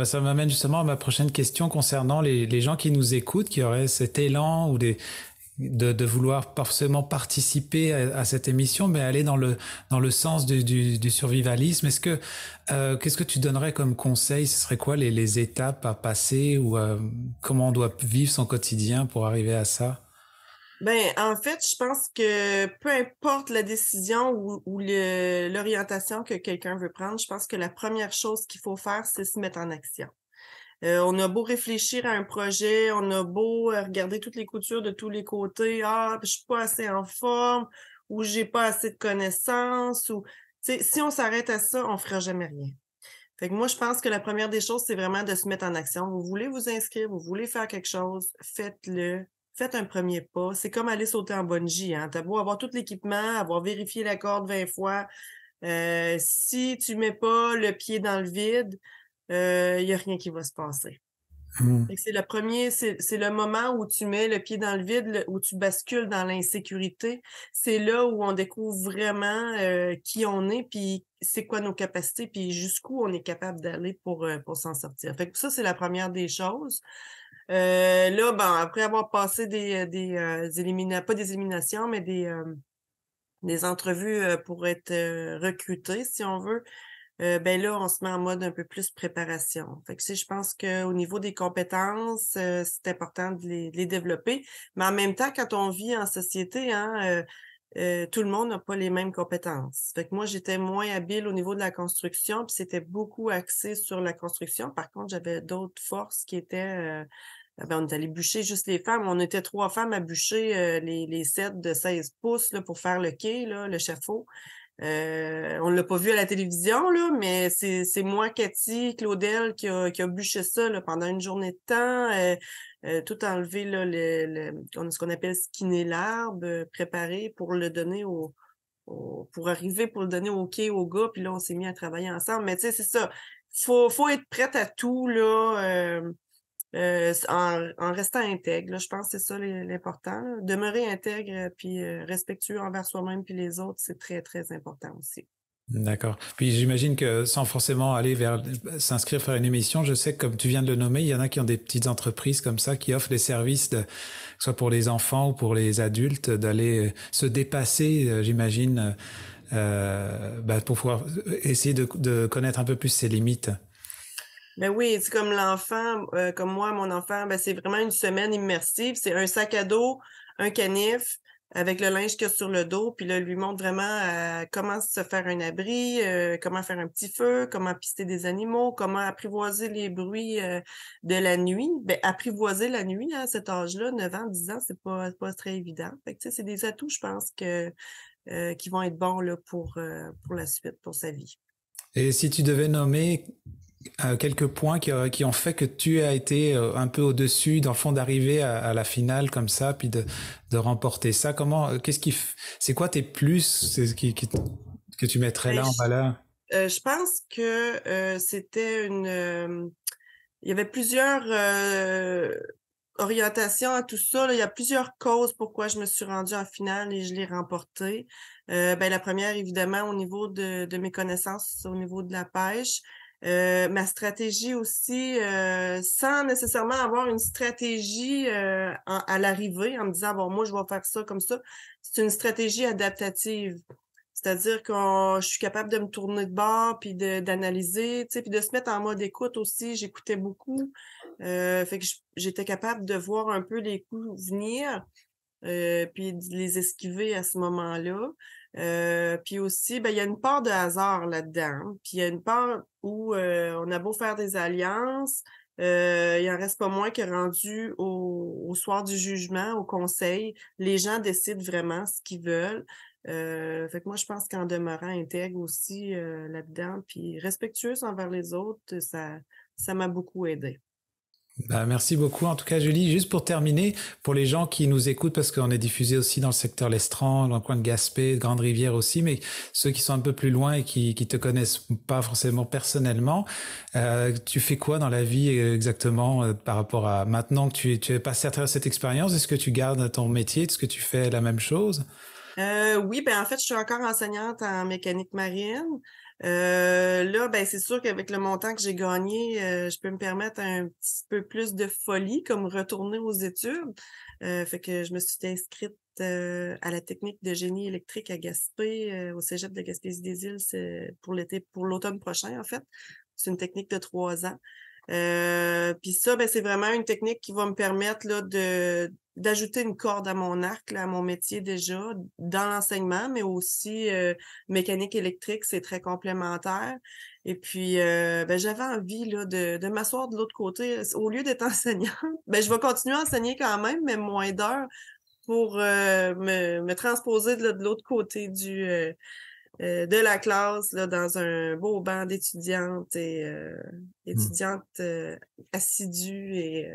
Ça m'amène justement à ma prochaine question concernant les gens qui nous écoutent, qui auraient cet élan ou de vouloir forcément participer à cette émission, mais aller dans le sens du survivalisme. Qu'est-ce que tu donnerais comme conseil? Ce serait quoi les étapes à passer, ou comment on doit vivre son quotidien pour arriver à ça? En fait, je pense que peu importe la décision ou l'orientation que quelqu'un veut prendre, je pense que la première chose qu'il faut faire, c'est se mettre en action. On a beau réfléchir à un projet, on a beau regarder toutes les coutures de tous les côtés. Ah, je suis pas assez en forme, ou j'ai pas assez de connaissances, ou si on s'arrête à ça, on fera jamais rien. Fait que moi, je pense que la première des choses, c'est vraiment de se mettre en action. Vous voulez vous inscrire, vous voulez faire quelque chose, faites-le. Faites un premier pas. C'est comme aller sauter en bungee, hein. T'as beau avoir tout l'équipement, avoir vérifié la corde 20 fois. Si tu mets pas le pied dans le vide, il n'y a rien qui va se passer. C'est le premier, c'est le moment où tu mets le pied dans le vide, où tu bascules dans l'insécurité. C'est là où on découvre vraiment qui on est, puis c'est quoi nos capacités, puis jusqu'où on est capable d'aller pour s'en sortir. Fait que ça, c'est la première des choses. Après avoir passé pas des éliminations, mais des entrevues pour être recruté, si on veut, là, on se met en mode un peu plus préparation. Fait que je pense qu'au niveau des compétences, c'est important de les développer. Mais en même temps, quand on vit en société, hein, tout le monde n'a pas les mêmes compétences. Fait que moi, j'étais moins habile au niveau de la construction, puis c'était beaucoup axé sur la construction. Par contre, j'avais d'autres forces qui étaient... on est allé bûcher juste les femmes. On était 3 femmes à bûcher les sets de 16 pouces là, pour faire le quai, là, le chafaud. On ne l'a pas vu à la télévision, là, mais c'est moi, Cathy, Claudel, qui a bûché ça là, pendant une journée de temps, tout enlevé, là, ce qu'on appelle skinner l'arbre, préparer pour le donner pour arriver pour le donner au quai au gars, puis là, on s'est mis à travailler ensemble. Mais tu sais, c'est ça. Faut être prête à tout, là, en restant intègre. Là, je pense que c'est ça l'important. Là. Demeurer intègre puis respectueux envers soi-même puis les autres, c'est très, très important aussi. D'accord. Puis j'imagine que sans forcément aller vers s'inscrire faire une émission, je sais que comme tu viens de le nommer, il y en a qui ont des petites entreprises comme ça qui offrent des services, que ce soit pour les enfants ou pour les adultes, d'aller se dépasser, j'imagine, pour pouvoir essayer de connaître un peu plus ses limites. Ben oui, c'est comme l'enfant, comme moi, mon enfant, ben c'est vraiment une semaine immersive. C'est un sac à dos, un canif, avec le linge qu'il y a sur le dos, puis là, lui montre vraiment comment se faire un abri, comment faire un petit feu, comment pister des animaux, comment apprivoiser les bruits de la nuit. Ben, apprivoiser la nuit à cet âge-là, 9 ans, 10 ans, c'est pas très évident. Fait que, tu sais, c'est des atouts, je pense, qui vont être bons là, pour la suite, pour sa vie. Et si tu devais nommer quelques points qui ont fait que tu as été un peu au-dessus, dans le fond, d'arriver à la finale comme ça, puis de remporter ça. C'est quoi tes plus que tu mettrais là en valeur? Je pense que c'était il y avait plusieurs orientations à tout ça. Là. Il y a plusieurs causes pourquoi je me suis rendue en finale et je l'ai remportée. La première, évidemment, au niveau de mes connaissances, au niveau de la pêche. Ma stratégie aussi, sans nécessairement avoir une stratégie à l'arrivée, en me disant, bon, moi, je vais faire ça comme ça. C'est une stratégie adaptative. C'est-à-dire que je suis capable de me tourner de bord, puis d'analyser, tu sais, puis de se mettre en mode écoute aussi. J'écoutais beaucoup. Fait que j'étais capable de voir un peu les coups venir, puis de les esquiver à ce moment-là. Puis aussi, il y a une part de hasard là-dedans. Puis il y a une part où on a beau faire des alliances, il en reste pas moins que rendu au soir du jugement, au conseil, les gens décident vraiment ce qu'ils veulent. Fait que moi, je pense qu'en demeurant intègre aussi là-dedans, puis respectueuse envers les autres, ça m'a beaucoup aidé. Merci beaucoup. En tout cas, Julie, juste pour terminer, pour les gens qui nous écoutent, parce qu'on est diffusé aussi dans le secteur Lestran, dans le coin de Gaspé, de Grande-Rivière aussi, mais ceux qui sont un peu plus loin et qui te connaissent pas forcément personnellement, tu fais quoi dans la vie exactement par rapport à maintenant que tu es passé à travers cette expérience? Est-ce que tu gardes ton métier? Est-ce que tu fais la même chose? Oui, en fait, je suis encore enseignante en mécanique marine. Là, c'est sûr qu'avec le montant que j'ai gagné, je peux me permettre un petit peu plus de folie, comme retourner aux études. Fait que je me suis inscrite à la technique de génie électrique à Gaspé, au cégep de Gaspésie-des-Îles, c'est pour l'automne prochain, en fait. C'est une technique de 3 ans. Puis ça, c'est vraiment une technique qui va me permettre là, d'ajouter une corde à mon arc, là, à mon métier déjà, dans l'enseignement, mais aussi mécanique électrique, c'est très complémentaire. Et puis, j'avais envie là, de m'asseoir de l'autre côté. Au lieu d'être enseignante, je vais continuer à enseigner quand même, mais moins d'heures pour me transposer de l'autre côté de la classe, là, dans un beau banc d'étudiantes et étudiantes assidues et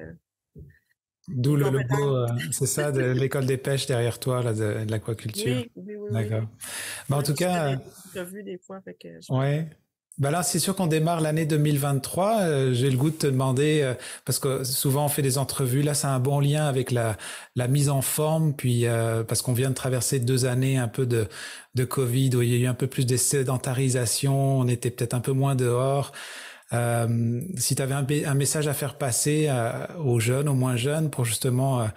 d'où le beau, c'est ça, de l'école des pêches derrière toi, là, de l'aquaculture. Oui. D'accord. En tout cas, revu des fois, fait que ouais. Là, c'est sûr qu'on démarre l'année 2023. J'ai le goût de te demander, parce que souvent on fait des entrevues, là c'est un bon lien avec la mise en forme, puis parce qu'on vient de traverser 2 années un peu de Covid, où il y a eu un peu plus de sédentarisation, on était peut-être un peu moins dehors. Si tu avais un message à faire passer aux jeunes, aux moins jeunes, pour justement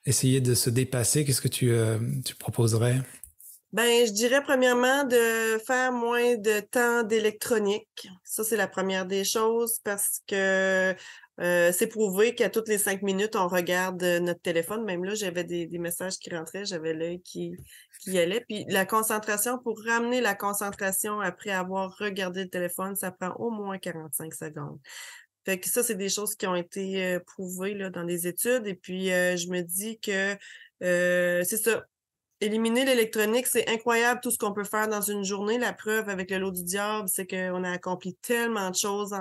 essayer de se dépasser, qu'est-ce que tu proposerais? Je dirais premièrement de faire moins de temps d'électronique. Ça, c'est la première des choses parce que c'est prouvé qu'à toutes les 5 minutes, on regarde notre téléphone. Même là, j'avais des messages qui rentraient, j'avais l'œil qui y allait. Puis la concentration, pour ramener la concentration après avoir regardé le téléphone, ça prend au moins 45 secondes. Fait que ça, c'est des choses qui ont été prouvées là, dans les études. Et puis, je me dis que c'est ça. Éliminer l'électronique, c'est incroyable tout ce qu'on peut faire dans une journée. La preuve avec le lot du diable, c'est qu'on a accompli tellement de choses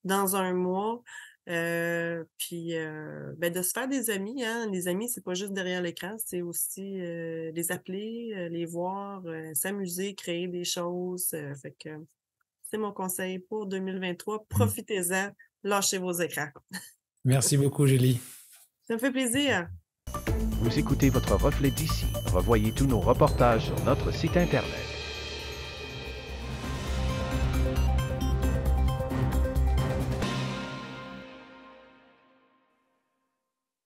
dans un mois. Puis de se faire des amis, hein. Les amis, c'est pas juste derrière l'écran, c'est aussi les appeler, les voir, s'amuser, créer des choses. Fait que c'est mon conseil pour 2023. Profitez-en, lâchez vos écrans. Merci beaucoup, Julie. Ça me fait plaisir. Vous écoutez votre reflet d'ici. Revoyez tous nos reportages sur notre site Internet.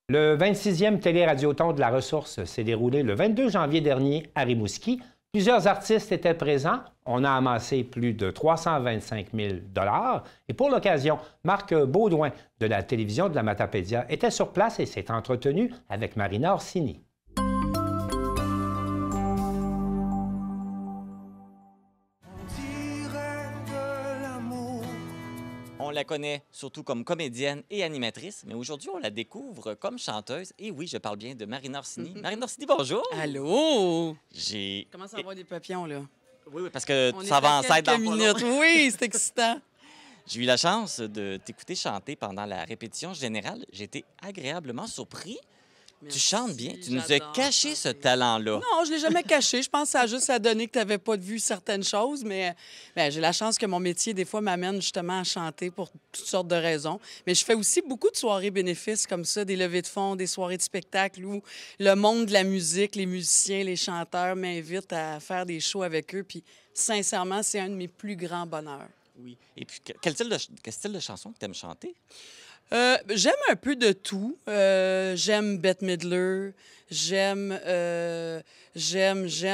Le 26e Téléradioton de la ressource s'est déroulé le 22 janvier dernier à Rimouski. Plusieurs artistes étaient présents. On a amassé plus de 325 000 $. Et pour l'occasion, Marc Baudouin de la télévision de la Matapédia était sur place et s'est entretenu avec Marina Orsini. On la connaît surtout comme comédienne et animatrice, mais aujourd'hui, on la découvre comme chanteuse. Et oui, je parle bien de Marina Orsini. Marina Orsini, bonjour! Allô! Comment ça va des papillons, là? Oui, parce que on ça va en scène dans minutes. Oui, c'est excitant! J'ai eu la chance de t'écouter chanter pendant la répétition générale. J'ai été agréablement surpris. Merci, tu chantes bien. Tu nous as caché ce talent-là. Non, je ne l'ai jamais caché. Je pense que ça a juste à donner que tu n'avais pas vu certaines choses, mais j'ai la chance que mon métier, des fois, m'amène justement à chanter pour toutes sortes de raisons. Mais je fais aussi beaucoup de soirées bénéfices comme ça, des levées de fonds, des soirées de spectacle où le monde de la musique, les musiciens, les chanteurs m'invitent à faire des shows avec eux. Puis sincèrement, c'est un de mes plus grands bonheurs. Oui. Et puis, quel style de chanson que tu aimes chanter? J'aime un peu de tout. J'aime Bette Midler. J'aime,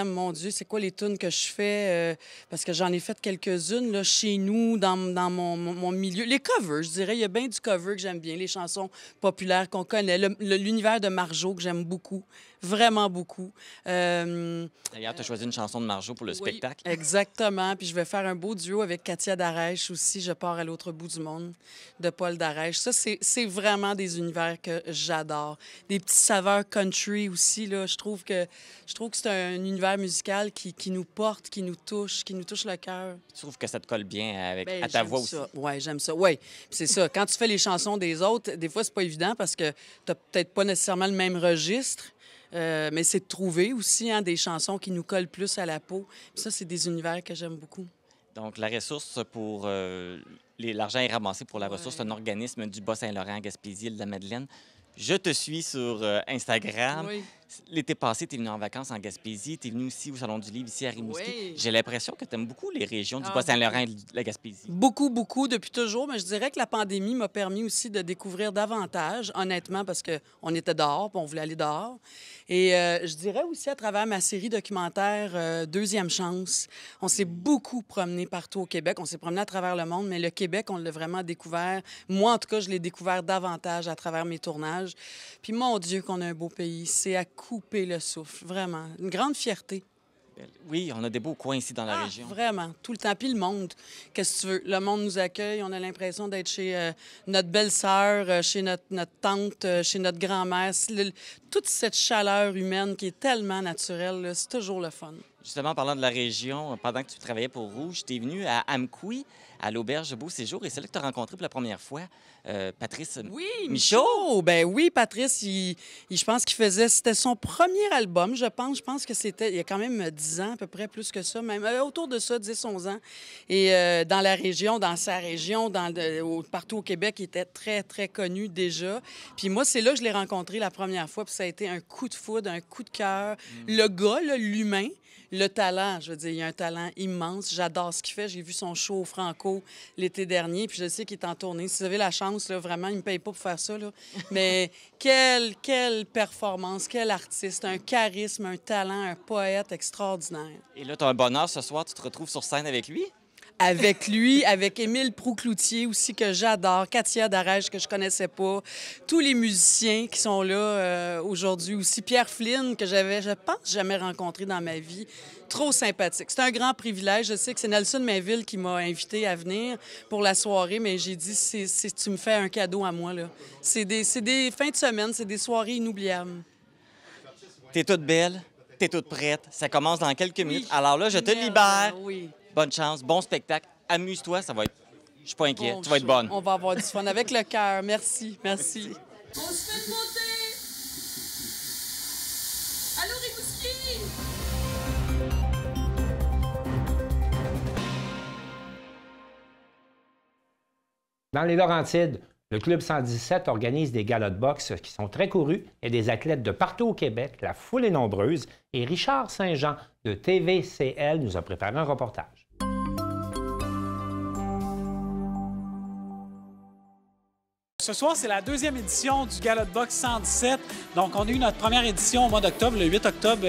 mon Dieu, c'est quoi les tunes que je fais? Parce que j'en ai fait quelques-unes là, chez nous, dans mon milieu. Les covers, je dirais. Il y a bien du cover que j'aime bien, les chansons populaires qu'on connaît. L'univers de Marjo que j'aime beaucoup, vraiment beaucoup. D'ailleurs, tu as choisi une chanson de Marjo pour le spectacle. Exactement. Puis je vais faire un beau duo avec Katia Darèche aussi. Je pars à l'autre bout du monde, de Paul Darèche. Ça, c'est vraiment des univers que j'adore. Des petites saveurs country aussi, là. Je trouve que c'est un univers musical qui nous porte, qui nous touche le cœur. Tu trouves que ça te colle bien à ta voix aussi? Oui, j'aime ça. Oui, c'est ça. Quand tu fais les chansons des autres, des fois, c'est pas évident parce que tu peut-être pas nécessairement le même registre. Mais c'est de trouver aussi des chansons qui nous collent plus à la peau. Puis ça, c'est des univers que j'aime beaucoup. Donc, la ressource pour... l'argent est ramassé pour la ressource, un organisme du Bas-Saint-Laurent, Gaspésie, île de la Madeleine. Je te suis sur Instagram. Oui. L'été passé, tu es venu en vacances en Gaspésie. Tu es venu aussi au Salon du Livre, ici à Rimouski. Oui. J'ai l'impression que tu aimes beaucoup les régions du Bas-Saint-Laurent et de la Gaspésie. Beaucoup, beaucoup, depuis toujours. Mais je dirais que la pandémie m'a permis aussi de découvrir davantage, honnêtement, parce qu'on était dehors, puis on voulait aller dehors. Et je dirais aussi à travers ma série documentaire Deuxième chance, on s'est beaucoup promené partout au Québec. On s'est promené à travers le monde, mais le Québec, on l'a vraiment découvert. Moi, en tout cas, je l'ai découvert davantage à travers mes tournages. Puis, mon Dieu, qu'on a un beau pays. C'est à couper le souffle, vraiment. Une grande fierté. Oui, on a des beaux coins ici dans la région. Vraiment, tout le temps. Puis le monde, qu'est-ce que tu veux? Le monde nous accueille, on a l'impression d'être chez notre belle-sœur, chez notre tante, chez notre grand-mère. Toute cette chaleur humaine qui est tellement naturelle, c'est toujours le fun. Justement, en parlant de la région, pendant que tu travaillais pour Rouge, tu es venu à Amqui, à l'auberge Beau Séjour, et c'est là que tu as rencontré pour la première fois Patrice Michaud. Ben oui, Patrice, je pense qu'il faisait... C'était son premier album, je pense. Je pense que c'était il y a quand même 10 ans, à peu près, plus que ça, même autour de ça, 10-11 ans. Et dans la région, dans sa région, partout au Québec, il était très, très connu déjà. Puis moi, c'est là que je l'ai rencontré la première fois, puis ça a été un coup de foudre, un coup de cœur. Le gars, là, l'humain, le talent, je veux dire, il a un talent immense. J'adore ce qu'il fait. J'ai vu son show au Franco l'été dernier, puis je sais qu'il est en tournée. Si vous avez la chance, là, vraiment, il ne me paye pas pour faire ça, là. Mais quelle performance, quel artiste, un charisme, un talent, un poète extraordinaire. Et là, tu as un bonheur ce soir, tu te retrouves sur scène avec lui? Avec lui, avec Émile Proulx-Cloutier aussi, que j'adore, Katia Darèche, que je connaissais pas, tous les musiciens qui sont là aujourd'hui aussi, Pierre Flynn, que j'avais, je pense, jamais rencontré dans ma vie. Trop sympathique. C'est un grand privilège. Je sais que c'est Nelson Mainville qui m'a invité à venir pour la soirée, mais j'ai dit, tu me fais un cadeau à moi, là. C'est des fins de semaine, c'est des soirées inoubliables. T'es toute belle, que tu es toute prête. Ça commence dans quelques minutes. Alors là, je te libère. Oui. Bonne chance, bon spectacle. Amuse-toi, ça va être... Je suis pas inquiet, Bon tu vas être bonne. On va avoir du fun avec le cœur. Merci, merci. On se fait monter! Allô, Rimouski! Dans les Laurentides, le Club 117 organise des galas de boxe qui sont très courus et des athlètes de partout au Québec. La foule est nombreuse et Richard Saint-Jean de TVCL nous a préparé un reportage. Ce soir, c'est la deuxième édition du Gala de boxe 117. Donc, on a eu notre première édition au mois d'octobre, le 8 octobre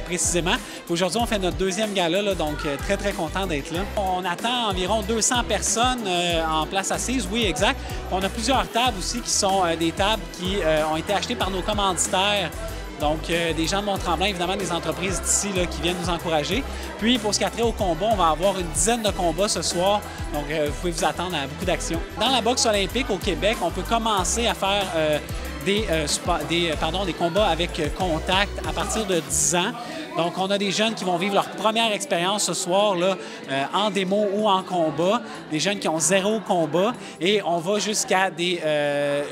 précisément. Aujourd'hui, on fait notre deuxième gala, là, donc très, très content d'être là. On attend environ 200 personnes en place assise, oui, exact. On a plusieurs tables aussi qui sont des tables qui ont été achetées par nos commanditaires. Donc, des gens de Mont-Tremblant, évidemment, des entreprises d'ici qui viennent nous encourager. Puis, pour ce qui a trait au combat, on va avoir une dizaine de combats ce soir. Donc, vous pouvez vous attendre à beaucoup d'actions. Dans la boxe olympique au Québec, on peut commencer à faire des combats avec contact à partir de 10 ans. Donc, on a des jeunes qui vont vivre leur première expérience ce soir là, en démo ou en combat, des jeunes qui ont 0 combat, et on va jusqu'à des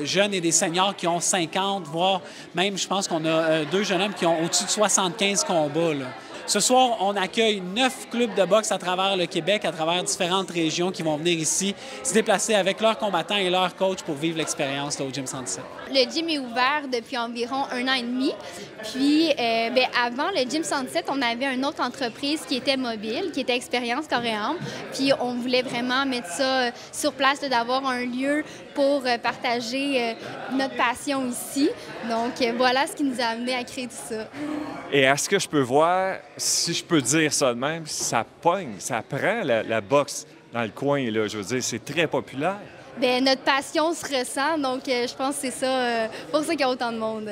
jeunes et des seniors qui ont 50, voire même, je pense qu'on a 2 jeunes hommes qui ont au-dessus de 75 combats, là. Ce soir, on accueille 9 clubs de boxe à travers le Québec, à travers différentes régions qui vont venir ici se déplacer avec leurs combattants et leurs coachs pour vivre l'expérience au Gym 117. Le gym est ouvert depuis environ 1 an et demi. Puis, avant le Gym 117, on avait une autre entreprise qui était mobile, qui était Expérience Coréen. Puis, on voulait vraiment mettre ça sur place, d'avoir un lieu pour partager notre passion ici. Donc, voilà ce qui nous a amené à créer tout ça. Et est-ce que je peux voir, si je peux dire ça de même, ça pogne, ça prend la boxe dans le coin, là. Je veux dire, c'est très populaire. Bien, notre passion se ressent, donc je pense que c'est ça, pour ça qu'il y a autant de monde.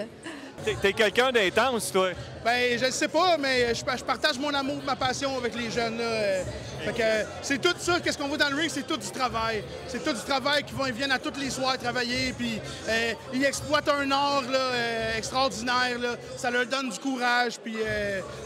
T'es quelqu'un d'intense, toi? Bien, je ne sais pas, mais je partage mon amour, ma passion avec les jeunes, là. Fait que c'est tout ça, qu'est-ce qu'on voit dans le ring, c'est tout du travail. C'est tout du travail ils viennent à tous les soirs travailler, puis ils exploitent un art là, extraordinaire, là. Ça leur donne du courage, puis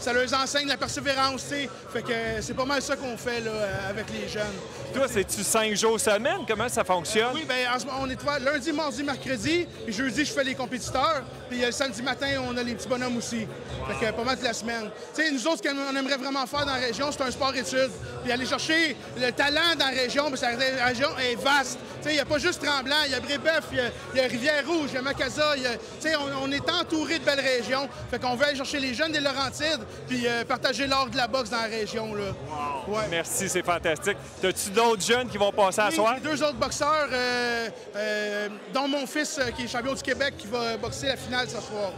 ça leur enseigne la persévérance, tu sais. Fait que c'est pas mal ça qu'on fait là, avec les jeunes. Toi, c'est-tu 5 jours semaine? Comment ça fonctionne? Oui, bien, on est lundi, mardi, mercredi, puis jeudi, je fais les compétiteurs, puis le samedi matin, on a les petits bonhommes aussi. Fait que pas mal de la semaine. Tu sais, nous autres, ce qu'on aimerait vraiment faire dans la région, c'est un sport-études. Puis aller chercher le talent dans la région, parce que la région est vaste. Tu sais, il n'y a pas juste Tremblant, il y a Brébeuf, il y a Rivière-Rouge, il y a Macasa, tu sais, on est entouré de belles régions. Fait qu'on veut aller chercher les jeunes des Laurentides, puis partager l'art de la boxe dans la région, là. Wow. Ouais. Merci, c'est fantastique. T'as-tu d'autres jeunes qui vont passer à soir? 2 autres boxeurs, dont mon fils, qui est champion du Québec, qui va boxer la finale ce soir.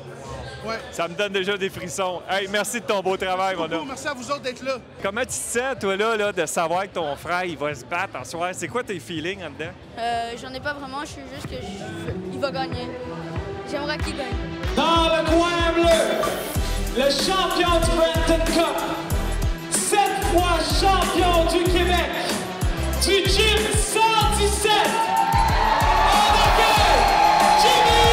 Ouais. Ça me donne déjà des frissons. Hey, merci de ton beau travail, mon homme. Merci à vous autres d'être là. Comment tu te sens, toi, là, de savoir que ton frère, il va se battre en soir? C'est quoi tes feelings en dedans? J'en ai pas vraiment, je suis juste il va gagner. J'aimerais qu'il gagne. Dans le coin bleu, le champion du Brampton Cup, 7 fois champion du Québec, du Gym 117, on accueille Jimmy!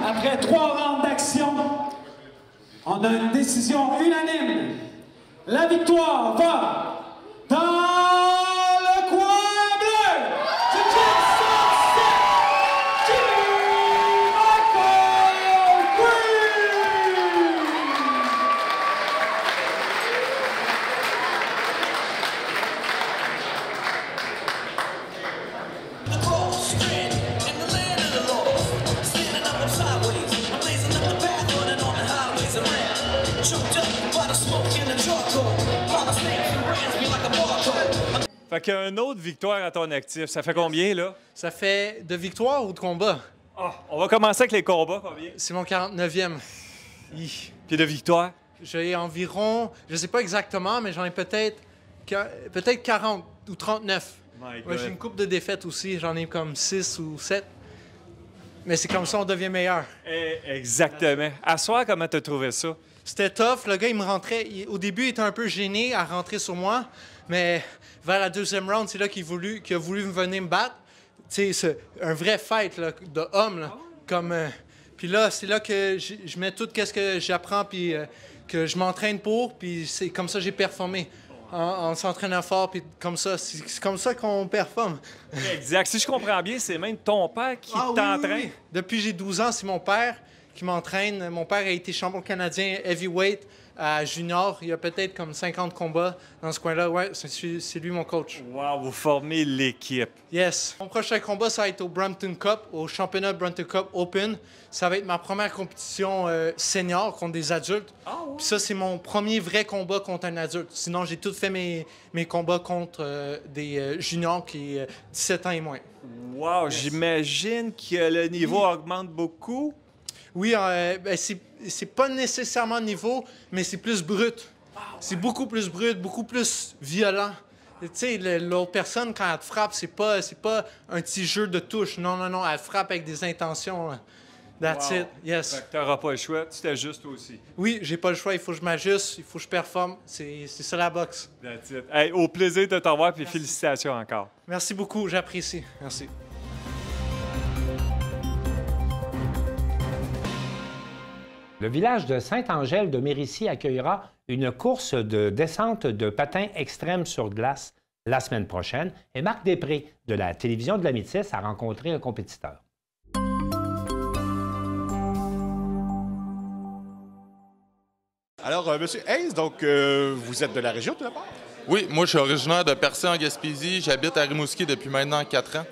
Après 3 rounds d'action, on a une décision unanime. La victoire va dans le coin bleu du Gym 107, Michael Green! Fait qu'une autre victoire à ton actif, ça fait combien, là? Ça fait de victoire ou de combat? On va commencer avec les combats, combien? C'est mon 49e. Puis de victoire? J'ai environ, je sais pas exactement, mais j'en ai peut-être 40 ou 39. Ouais, j'ai une couple de défaites aussi, j'en ai comme 6 ou 7. Mais c'est comme ça on devient meilleur. Exactement. À soir, comment t'as trouvé ça? C'était tough. Le gars, il me rentrait. Au début, il était un peu gêné à rentrer sur moi. Mais vers la deuxième round, c'est là qu'il a voulu venir me battre. Tu sais, c'est un vrai fight là, de homme. Là, comme, puis là, c'est là que je mets tout ce que j'apprends puis que je m'entraîne pour. Puis c'est comme ça que j'ai performé. En s'entraînant fort, puis comme ça, c'est comme ça qu'on performe. Exact. Si je comprends bien, c'est même ton père qui t'entraîne. Oui. Depuis j'ai 12 ans, c'est mon père qui m'entraîne. Mon père a été champion canadien heavyweight à junior. Il y a peut-être comme 50 combats dans ce coin-là. Ouais, c'est lui mon coach. Wow, vous formez l'équipe. Yes. Mon prochain combat, ça va être au Brampton Cup, au championnat Brampton Cup Open. Ça va être ma première compétition senior contre des adultes. Puis ça, c'est mon premier vrai combat contre un adulte. Sinon, j'ai tout fait mes combats contre des juniors qui ont 17 ans et moins. Wow, j'imagine que le niveau augmente beaucoup. Oui, c'est pas nécessairement niveau, mais c'est plus brut. C'est beaucoup plus brut, beaucoup plus violent. Tu sais, l'autre personne, quand elle te frappe, c'est pas un petit jeu de touche. Non, elle te frappe avec des intentions. That's it, yes. Fait que t'auras pas le choix, tu t'ajustes aussi. Oui, j'ai pas le choix, il faut que je m'ajuste, il faut que je performe. C'est ça la boxe. That's it. Hey, au plaisir de te revoir, puis félicitations encore. Merci beaucoup, j'apprécie. Merci. Le village de Saint-Angèle de Mérici accueillera une course de descente de patins extrêmes sur glace la semaine prochaine et Marc Després de la télévision de la Métis a rencontré un compétiteur. Alors, Monsieur Hayes, donc vous êtes de la région tout d'abord? Oui, moi je suis originaire de Percé en Gaspésie. J'habite à Rimouski depuis maintenant 4 ans.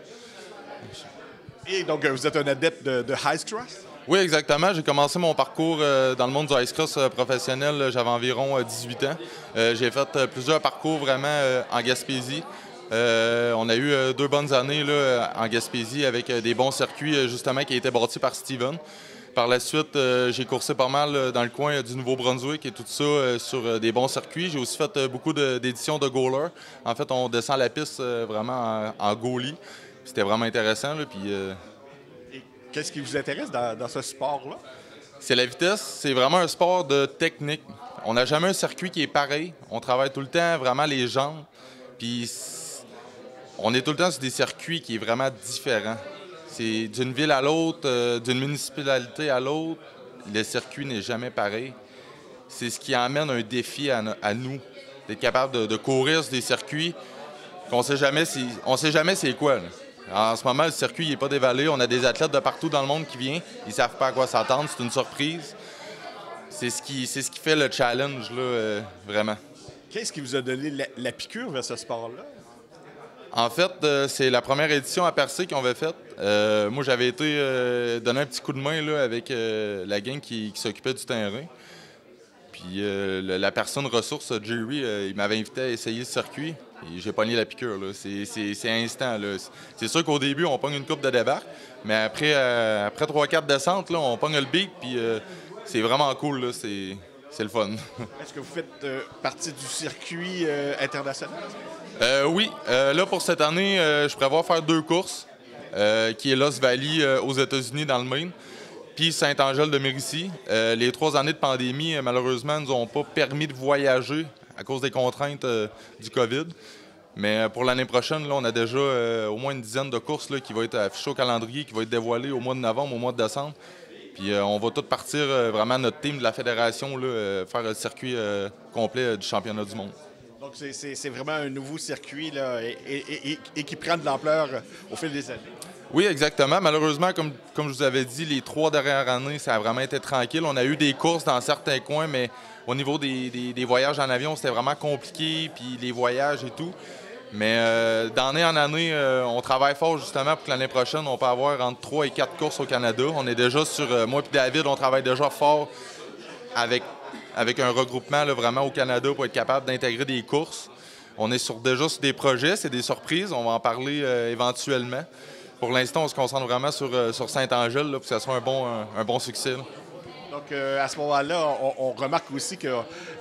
Et donc vous êtes un adepte de ice cross? Oui, exactement. J'ai commencé mon parcours dans le monde du ice cross professionnel. J'avais environ 18 ans. J'ai fait plusieurs parcours vraiment en Gaspésie. On a eu 2 bonnes années là, en Gaspésie avec des bons circuits justement qui étaient bâtis par Steven. Par la suite, j'ai coursé pas mal dans le coin du Nouveau-Brunswick et tout ça sur des bons circuits. J'ai aussi fait beaucoup d'éditions de goaler. En fait, on descend la piste vraiment en goalie. C'était vraiment intéressant. Là, puis, qu'est-ce qui vous intéresse dans ce sport-là? C'est la vitesse. C'est vraiment un sport de technique. On n'a jamais un circuit qui est pareil. On travaille tout le temps vraiment les jambes. Puis on est tout le temps sur des circuits qui est vraiment différents. C'est d'une ville à l'autre, d'une municipalité à l'autre. Le circuit n'est jamais pareil. C'est ce qui amène un défi à nous, d'être capable de courir sur des circuits qu'on sait jamais c'est quoi. Là. En ce moment, le circuit n'est pas dévalé. On a des athlètes de partout dans le monde qui viennent. Ils ne savent pas à quoi s'attendre. C'est une surprise. C'est ce qui fait le challenge, là, vraiment. Qu'est-ce qui vous a donné la piqûre vers ce sport-là? En fait, c'est la première édition à Percé qu'on avait faite. Moi, j'avais été donner un petit coup de main là, avec la gang qui s'occupait du terrain. Puis la personne ressource, Jerry, il m'avait invité à essayer le circuit. Et j'ai pogné la piqûre. C'est instant. Là. C'est sûr qu'au début, on pogne une coupe de débarque. Mais après 3-4 descentes, là, on pogne le beat. Puis c'est vraiment cool. Là. C'est le fun. Est-ce que vous faites partie du circuit international? Oui. Là, pour cette année, je prévois faire 2 courses, qui est Lost Valley aux États-Unis, dans le Maine, puis Saint-Angèle de Mérici. Les 3 années de pandémie, malheureusement, ne nous ont pas permis de voyager à cause des contraintes du COVID. Mais pour l'année prochaine, là, on a déjà au moins une dizaine de courses là, qui vont être affichées au calendrier, qui vont être dévoilées au mois de novembre, au mois de décembre. Puis on va tous partir, vraiment, notre team de la fédération, là, faire le circuit complet du championnat du monde. Donc, c'est vraiment un nouveau circuit là, et qui prend de l'ampleur au fil des années. Oui, exactement. Malheureusement, comme je vous avais dit, les 3 dernières années, ça a vraiment été tranquille. On a eu des courses dans certains coins, mais au niveau des voyages en avion, c'était vraiment compliqué, puis les voyages et tout. Mais d'année en année, on travaille fort justement pour que l'année prochaine, on peut avoir entre 3 et 4 courses au Canada. On est déjà sur... moi et David, on travaille déjà fort avec un regroupement là, vraiment au Canada pour être capable d'intégrer des courses. On est déjà sur des projets, c'est des surprises. On va en parler éventuellement. Pour l'instant, on se concentre vraiment sur Saint-Angèle pour que ça soit un bon succès. Là. Donc, à ce moment-là, on remarque aussi qu'il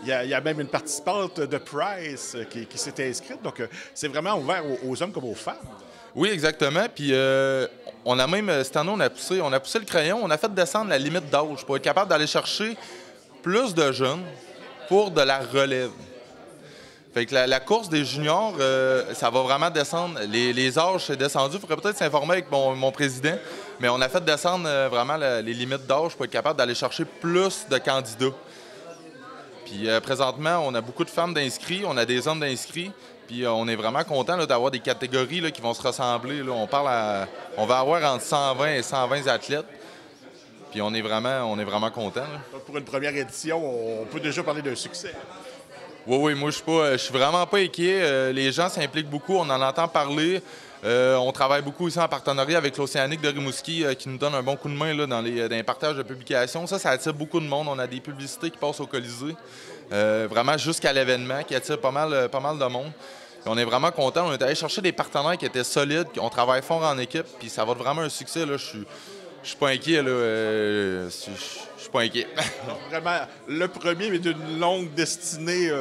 y a même une participante de Price qui s'était inscrite. Donc, c'est vraiment ouvert aux hommes comme aux femmes. Oui, exactement. Puis, on a même, cette année, on a poussé le crayon. On a fait descendre la limite d'âge pour être capable d'aller chercher plus de jeunes pour de la relève. Fait que la course des juniors, ça va vraiment descendre. Les âges, c'est descendu. Il faudrait peut-être s'informer avec mon président. Mais on a fait descendre vraiment les limites d'âge pour être capable d'aller chercher plus de candidats. Puis présentement, on a beaucoup de femmes d'inscrits, on a des hommes d'inscrits. Puis on est vraiment content d'avoir des catégories là, qui vont se ressembler. Là. On va avoir entre 120 et 120 athlètes. Puis on est vraiment content. Donc pour une première édition, on peut déjà parler d'un succès. Oui, moi je suis vraiment pas inquiet. Les gens s'impliquent beaucoup, on en entend parler. On travaille beaucoup ici en partenariat avec l'Océanique de Rimouski qui nous donne un bon coup de main là, dans les partages de publications. Ça attire beaucoup de monde. On a des publicités qui passent au Colisée, vraiment jusqu'à l'événement, qui attire pas mal de monde. Puis on est vraiment content. On est allé chercher des partenaires qui étaient solides, on travaille fort en équipe, puis ça va être vraiment un succès. Là. Je suis pas inquiet. Je suis pas inquiet. Vraiment, le premier, mais d'une longue destinée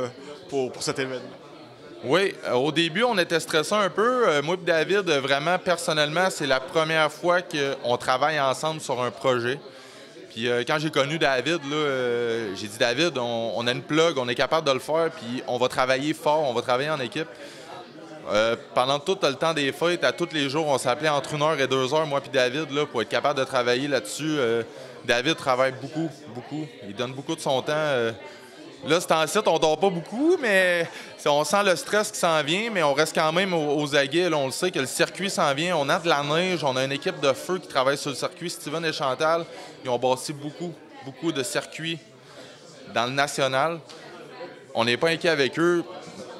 pour cet événement. Oui, au début, on était stressés un peu. Moi et David, vraiment, personnellement, c'est la première fois qu'on travaille ensemble sur un projet. Puis quand j'ai connu David, j'ai dit, David, on a une plug, on est capable de le faire, puis on va travailler fort, on va travailler en équipe. Pendant tout le temps des fêtes, à tous les jours, on s'appelait entre 1 heure et 2 heures, moi et David, là, pour être capable de travailler là-dessus. David travaille beaucoup. Il donne beaucoup de son temps. Là, c'est en site, on dort pas beaucoup, mais on sent le stress qui s'en vient, mais on reste quand même aux aguets. Là, on le sait que le circuit s'en vient. On a de la neige, on a une équipe de feu qui travaille sur le circuit. Steven et Chantal, ils ont bâti beaucoup de circuits dans le national. On n'est pas inquiet avec eux.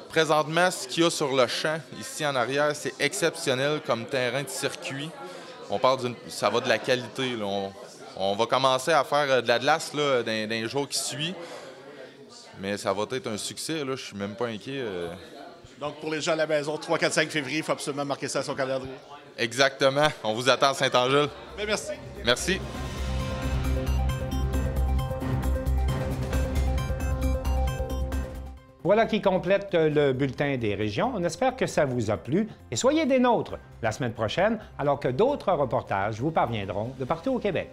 Présentement, ce qu'il y a sur le champ, ici en arrière, c'est exceptionnel comme terrain de circuit. On parle ça va de la qualité. Là. On va commencer à faire de la glace là, dans les jours qui suivent. Mais ça va être un succès, là. Je suis même pas inquiet. Donc, pour les gens à la maison, 3, 4, 5 février, il faut absolument marquer ça à son calendrier. Exactement. On vous attend à Saint-Angèle. Mais merci. Merci. Voilà qui complète le bulletin des régions. On espère que ça vous a plu et soyez des nôtres la semaine prochaine alors que d'autres reportages vous parviendront de partout au Québec.